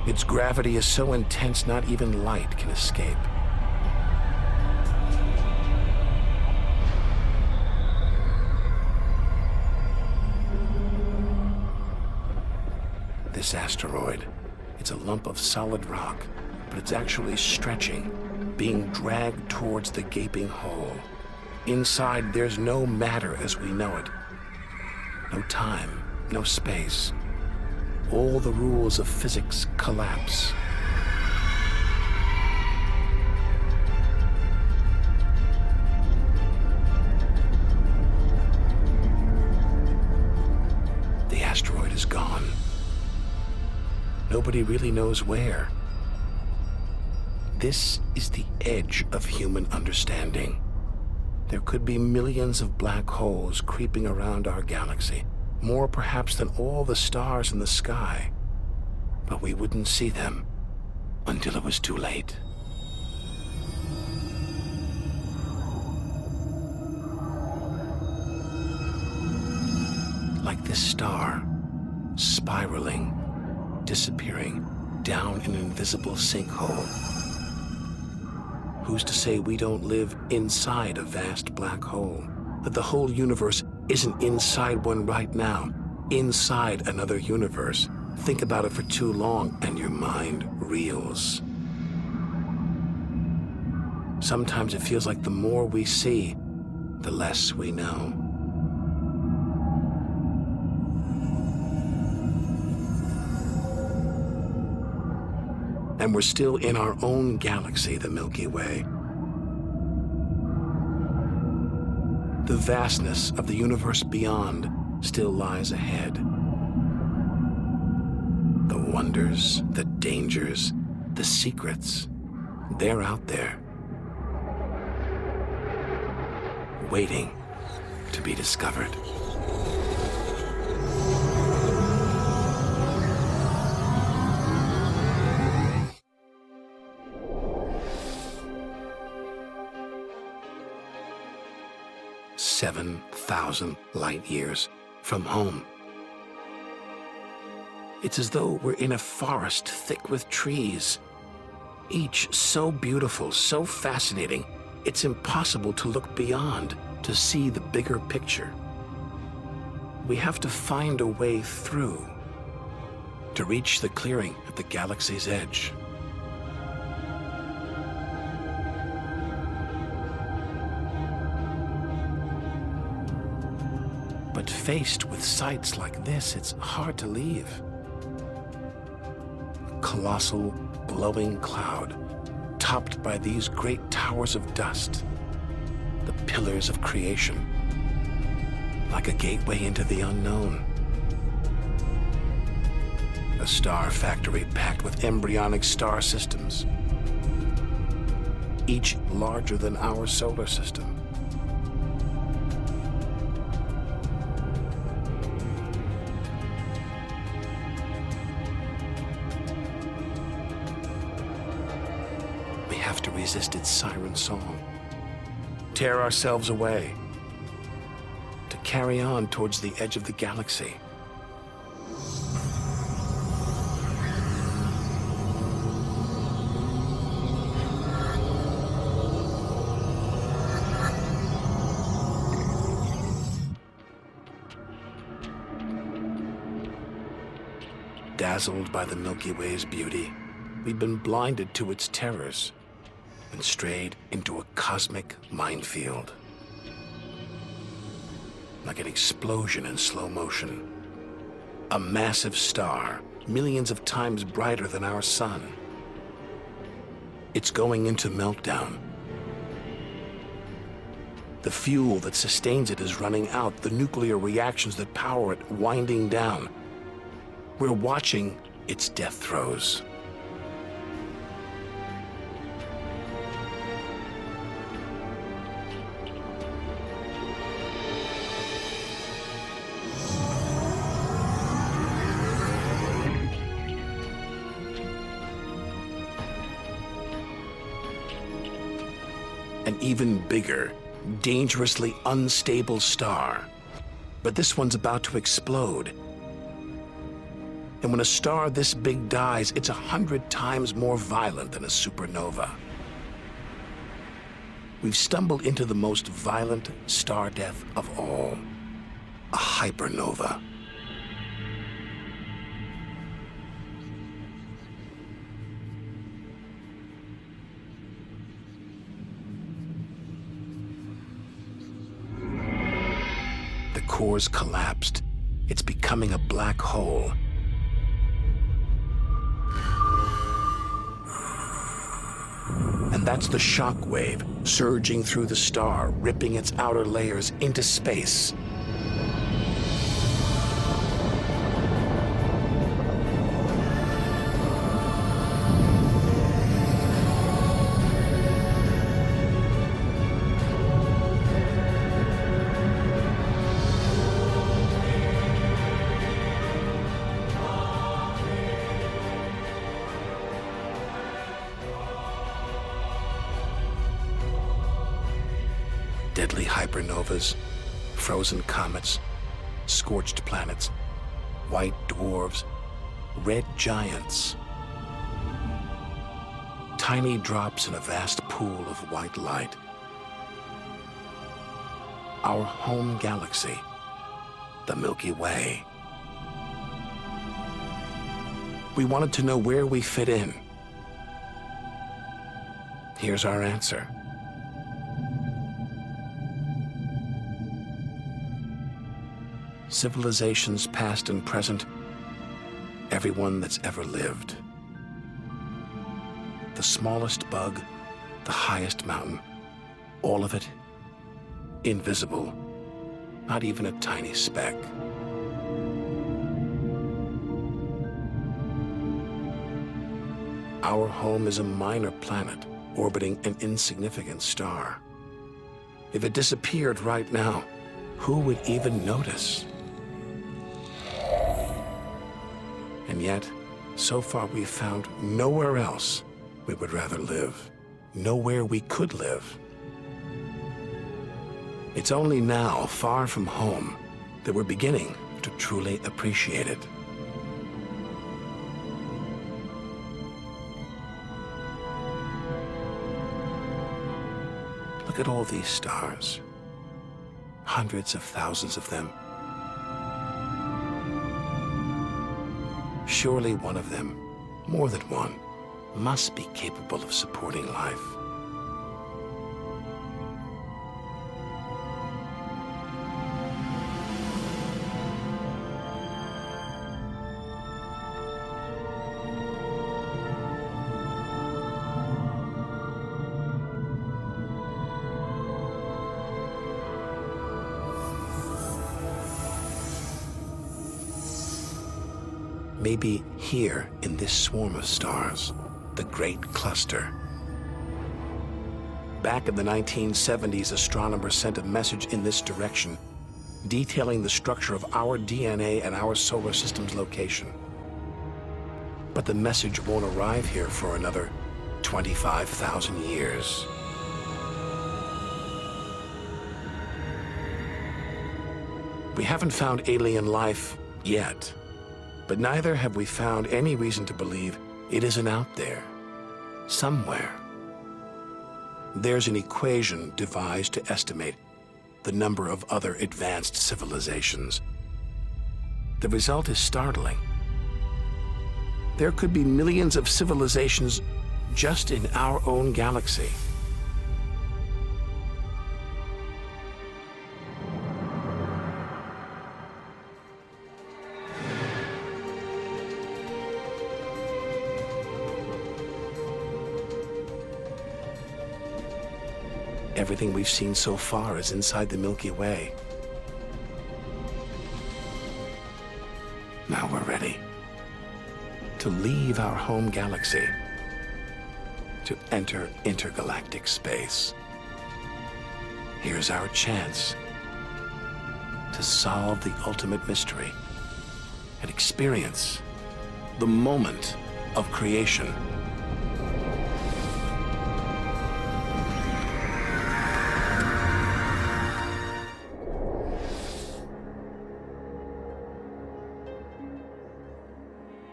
Its gravity is so intense not even light can escape. This asteroid, it's a lump of solid rock, but it's actually stretching, being dragged towards the gaping hole. Inside, there's no matter as we know it. No time, no space. All the rules of physics collapse. The asteroid is gone. Nobody really knows where. This is the edge of human understanding. There could be millions of black holes creeping around our galaxy, more perhaps than all the stars in the sky. But we wouldn't see them until it was too late. Like this star, spiraling, disappearing down an invisible sinkhole. Who's to say we don't live inside a vast black hole? That the whole universe isn't inside one right now, inside another universe. Think about it for too long and your mind reels. Sometimes it feels like the more we see, the less we know. And we're still in our own galaxy, the Milky Way. The vastness of the universe beyond still lies ahead. The wonders, the dangers, the secrets, they're out there. Waiting to be discovered. "7,000 light years from home." It's as though we're in a forest thick with trees, each so beautiful, so fascinating, it's impossible to look beyond, to see the bigger picture. We have to find a way through, to reach the clearing at the galaxy's edge. But faced with sights like this, it's hard to leave. A colossal, glowing cloud, topped by these great towers of dust, the pillars of creation, like a gateway into the unknown. A star factory packed with embryonic star systems, each larger than our solar system. To resist its siren song, tear ourselves away, to carry on towards the edge of the galaxy. Dazzled by the Milky Way's beauty, we've been blinded to its terrors and strayed into a cosmic minefield. Like an explosion in slow motion. A massive star, millions of times brighter than our sun. It's going into meltdown. The fuel that sustains it is running out, the nuclear reactions that power it winding down. We're watching its death throes. An even bigger, dangerously unstable star. But this one's about to explode. And when a star this big dies, it's 100 times more violent than a supernova. We've stumbled into the most violent star death of all, a hypernova. The core's collapsed. It's becoming a black hole. And that's the shock wave surging through the star, ripping its outer layers into space. Deadly hypernovas, frozen comets, scorched planets, white dwarfs, red giants. Tiny drops in a vast pool of white light. Our home galaxy, the Milky Way. We wanted to know where we fit in. Here's our answer. Civilizations past and present, everyone that's ever lived. The smallest bug, the highest mountain, all of it invisible, not even a tiny speck. Our home is a minor planet orbiting an insignificant star. If it disappeared right now, who would even notice? And yet, so far we've found nowhere else we would rather live, nowhere we could live. It's only now, far from home, that we're beginning to truly appreciate it. Look at all these stars, hundreds of thousands of them. Surely one of them, more than one, must be capable of supporting life. Maybe here in this swarm of stars, the Great Cluster. Back in the 1970s, astronomers sent a message in this direction, detailing the structure of our DNA and our solar system's location. But the message won't arrive here for another 25,000 years. We haven't found alien life yet. But neither have we found any reason to believe it isn't out there, somewhere. There's an equation devised to estimate the number of other advanced civilizations. The result is startling. there could be millions of civilizations just in our own galaxy. Everything we've seen so far is inside the Milky Way. Now we're ready to leave our home galaxy, to enter intergalactic space. Here's our chance to solve the ultimate mystery and experience the moment of creation.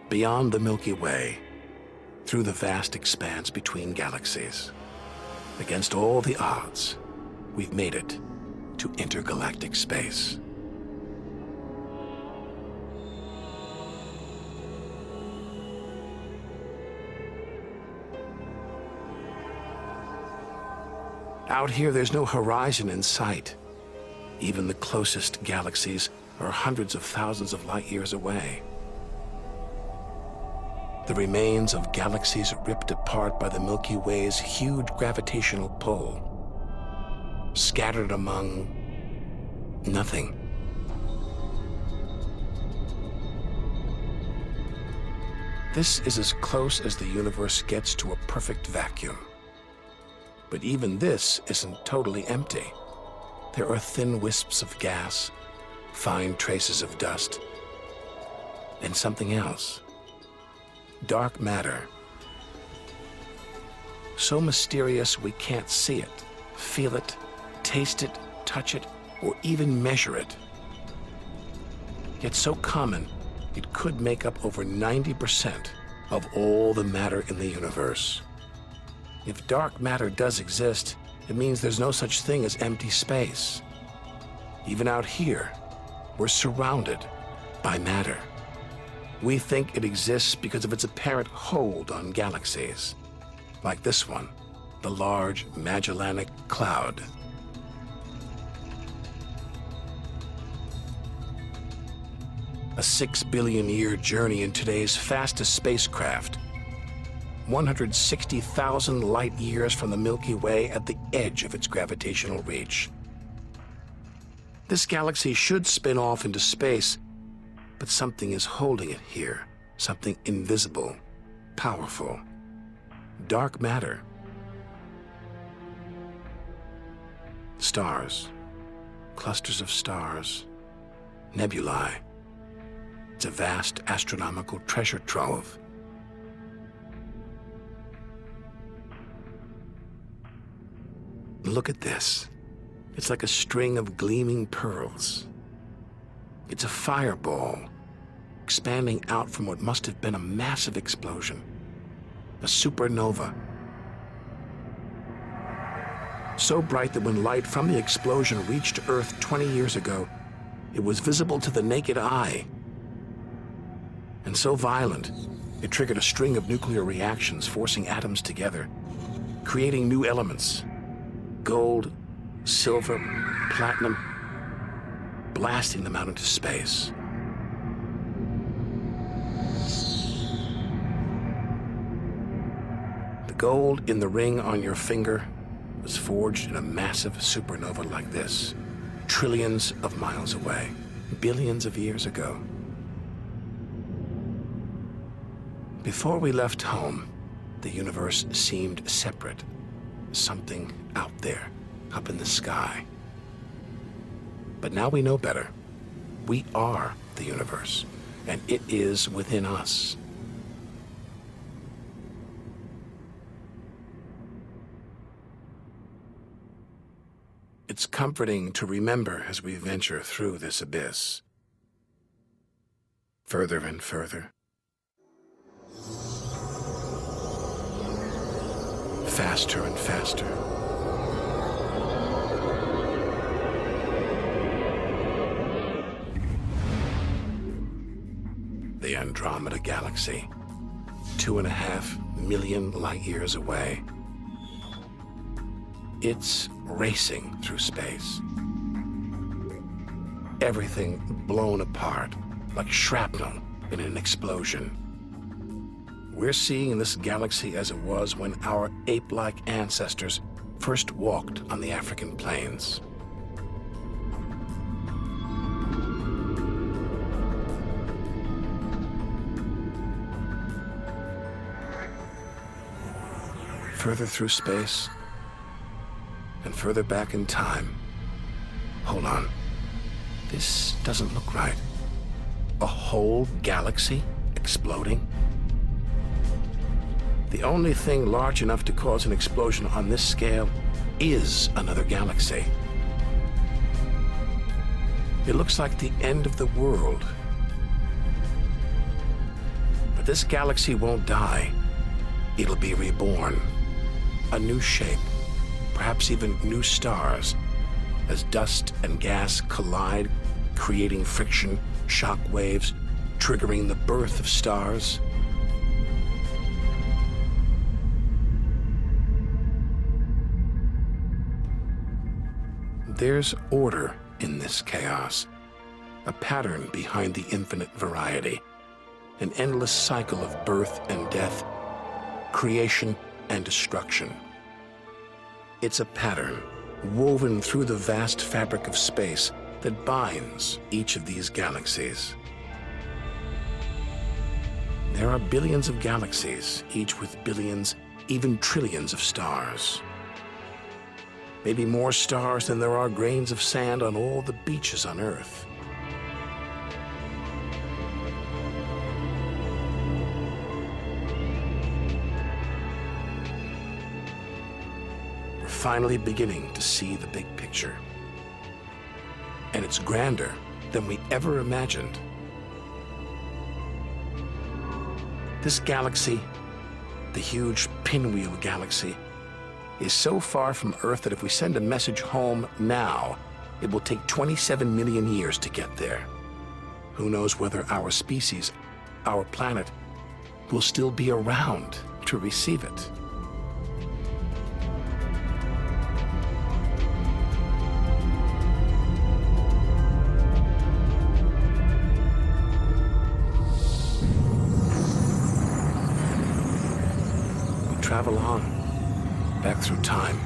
Beyond the Milky Way, through the vast expanse between galaxies, against all the odds, we've made it to intergalactic space. Out here, there's no horizon in sight. Even the closest galaxies are hundreds of thousands of light years away. The remains of galaxies ripped apart by the Milky Way's huge gravitational pull, scattered among nothing. This is as close as the universe gets to a perfect vacuum. But even this isn't totally empty. There are thin wisps of gas, fine traces of dust, and something else. Dark matter. So mysterious we can't see it, feel it, taste it, touch it, or even measure it. Yet so common, it could make up over 90% of all the matter in the universe. If dark matter does exist, it means there's no such thing as empty space. Even out here, we're surrounded by matter. We think it exists because of its apparent hold on galaxies, like this one, the Large Magellanic Cloud. A 6 billion-year journey in today's fastest spacecraft, 160,000 light years from the Milky Way at the edge of its gravitational reach. This galaxy should spin off into space, but something is holding it here, something invisible, powerful. Dark matter. Stars, clusters of stars, nebulae. It's a vast astronomical treasure trove. Look at this. It's like a string of gleaming pearls. It's a fireball, expanding out from what must have been a massive explosion, a supernova. So bright that when light from the explosion reached Earth 20 years ago, it was visible to the naked eye. And so violent, it triggered a string of nuclear reactions, forcing atoms together, creating new elements: gold, silver, platinum, blasting them out into space. The gold in the ring on your finger was forged in a massive supernova like this, trillions of miles away, billions of years ago. Before we left home, the universe seemed separate, something out there, up in the sky. But now we know better. We are the universe, and it is within us. It's comforting to remember as we venture through this abyss. Further and further. Faster and faster. The Andromeda Galaxy, 2.5 million light years away. It's racing through space. Everything blown apart like shrapnel in an explosion. We're seeing this galaxy as it was when our ape-like ancestors first walked on the African plains. Further through space and further back in time. Hold on. This doesn't look right. A whole galaxy exploding? The only thing large enough to cause an explosion on this scale is another galaxy. It looks like the end of the world. But this galaxy won't die. It'll be reborn. A new shape, perhaps even new stars, as dust and gas collide, creating friction, shock waves, triggering the birth of stars. There's order in this chaos, a pattern behind the infinite variety, an endless cycle of birth and death, creation and destruction. It's a pattern woven through the vast fabric of space that binds each of these galaxies. There are billions of galaxies, each with billions, even trillions of stars. Maybe more stars than there are grains of sand on all the beaches on Earth. We're finally beginning to see the big picture. And it's grander than we ever imagined. This galaxy, the huge Pinwheel Galaxy, is so far from Earth that if we send a message home now, it will take 27 million years to get there. Who knows whether our species, our planet, will still be around to receive it. We travel on, back through time.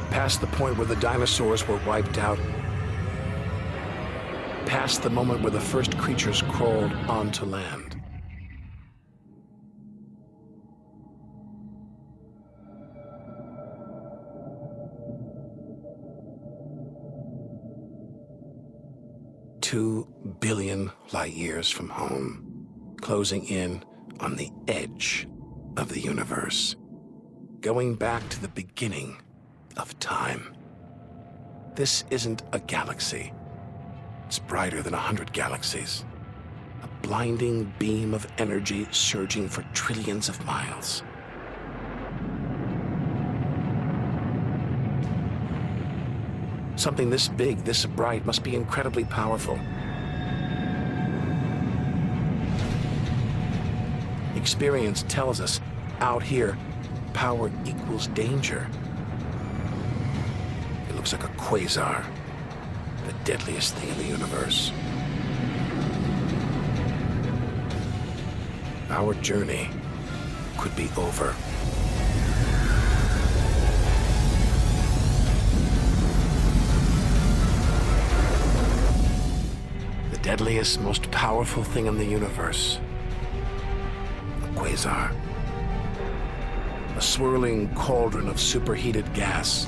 Past the point where the dinosaurs were wiped out. Past the moment where the first creatures crawled onto land. $2 billion light years from home, closing in on the edge of the universe, going back to the beginning of time. This isn't a galaxy. It's brighter than 100 galaxies. A blinding beam of energy surging for trillions of miles. Something this big, this bright, must be incredibly powerful. Experience tells us, out here, power equals danger. It looks like a quasar, the deadliest thing in the universe. Our journey could be over. The deadliest, most powerful thing in the universe. Quasar. A swirling cauldron of superheated gas.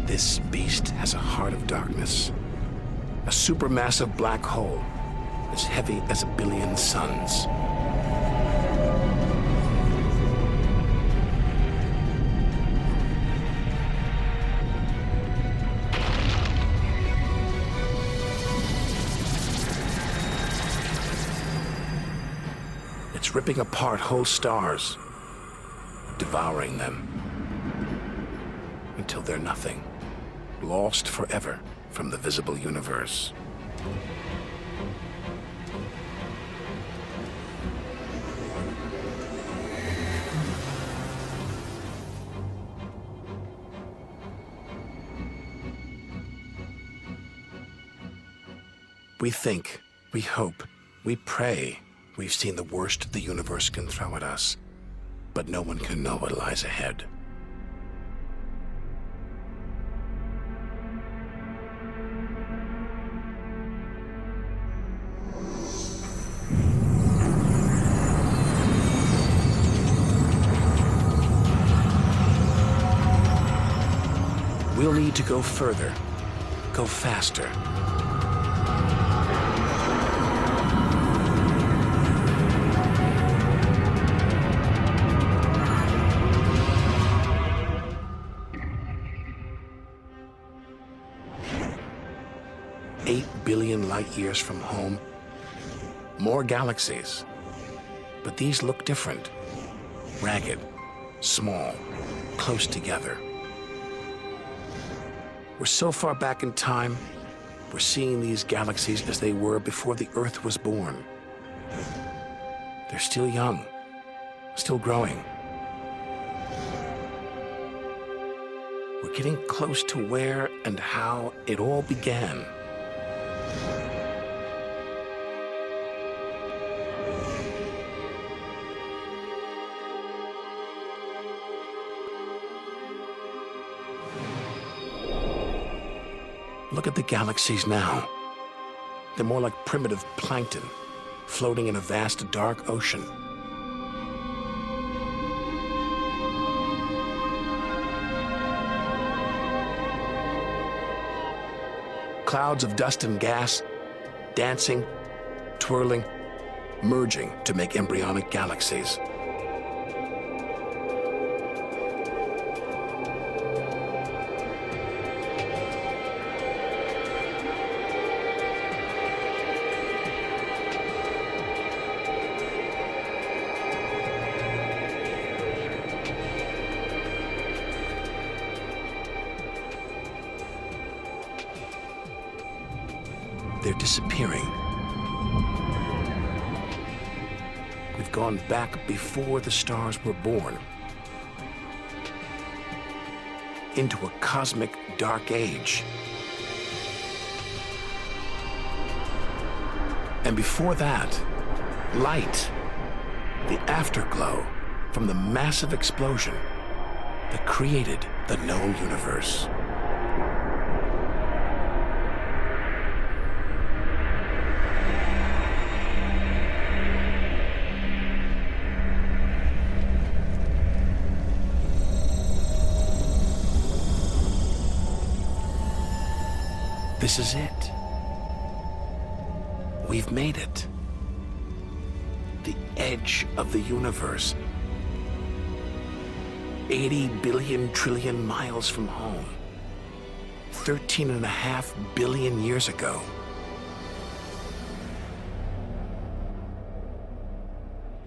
This beast has a heart of darkness. A supermassive black hole as heavy as 1 billion suns. It's ripping apart whole stars, devouring them until they're nothing, lost forever from the visible universe. We think, we hope, we pray we've seen the worst the universe can throw at us, but no one can know what lies ahead. We'll need to go further, go faster. Billion light years from home, more galaxies. But these look different. Ragged, small, close together. We're so far back in time, we're seeing these galaxies as they were before the Earth was born. They're still young, still growing. We're getting close to where and how it all began. Look at the galaxies now. They're more like primitive plankton, floating in a vast dark ocean. Clouds of dust and gas, dancing, twirling, merging to make embryonic galaxies. They're disappearing. We've gone back before the stars were born, into a cosmic dark age. And before that, light, the afterglow from the massive explosion that created the known universe. This is it. We've made it. The edge of the universe. 80 billion trillion miles from home. 13.5 billion years ago.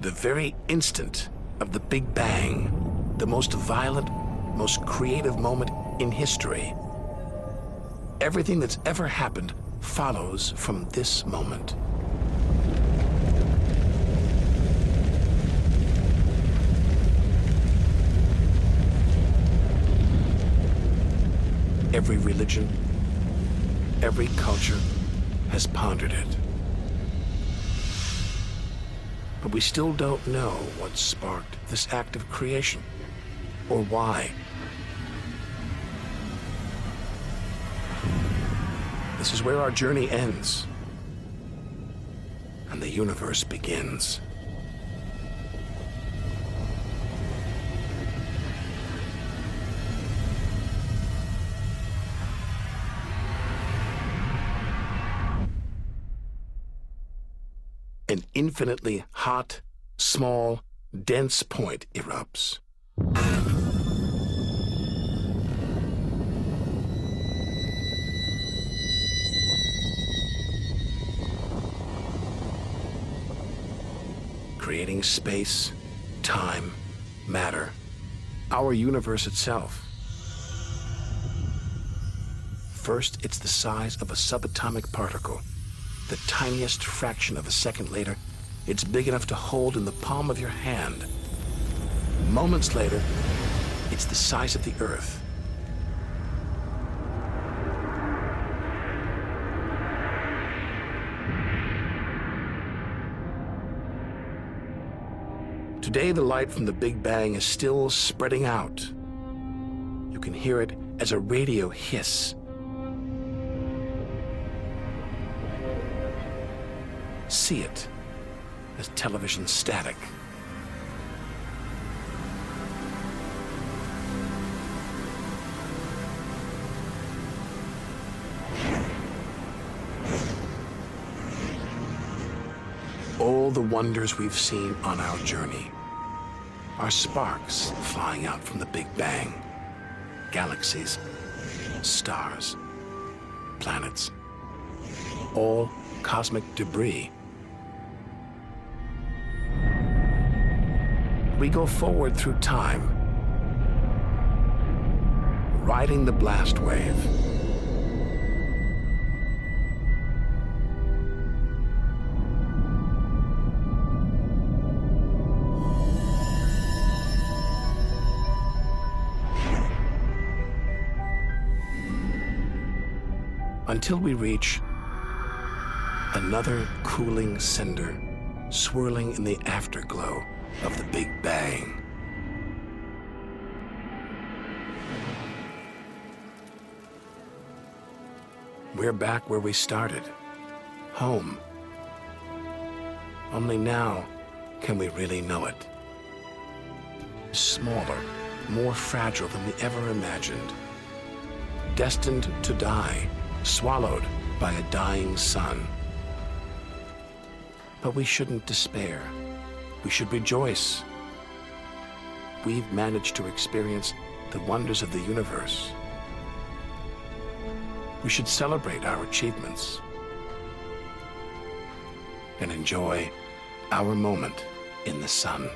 The very instant of the Big Bang, the most violent, most creative moment in history. Everything that's ever happened follows from this moment. Every religion, every culture has pondered it. But we still don't know what sparked this act of creation, or why. This is where our journey ends, and the universe begins. An infinitely hot, small, dense point erupts. Creating space, time, matter, our universe itself. First, it's the size of a subatomic particle. The tiniest fraction of a second later, it's big enough to hold in the palm of your hand. Moments later, it's the size of the Earth. Today, the light from the Big Bang is still spreading out. You can hear it as a radio hiss. See it as television static. All the wonders we've seen on our journey are sparks flying out from the Big Bang. Galaxies, stars, planets, all cosmic debris. We go forward through time, riding the blast wave. Until we reach another cooling cinder swirling in the afterglow of the Big Bang. We're back where we started, home. Only now can we really know it. Smaller, more fragile than we ever imagined. Destined to die, swallowed by a dying sun. But we shouldn't despair. We should rejoice. We've managed to experience the wonders of the universe. We should celebrate our achievements and enjoy our moment in the sun.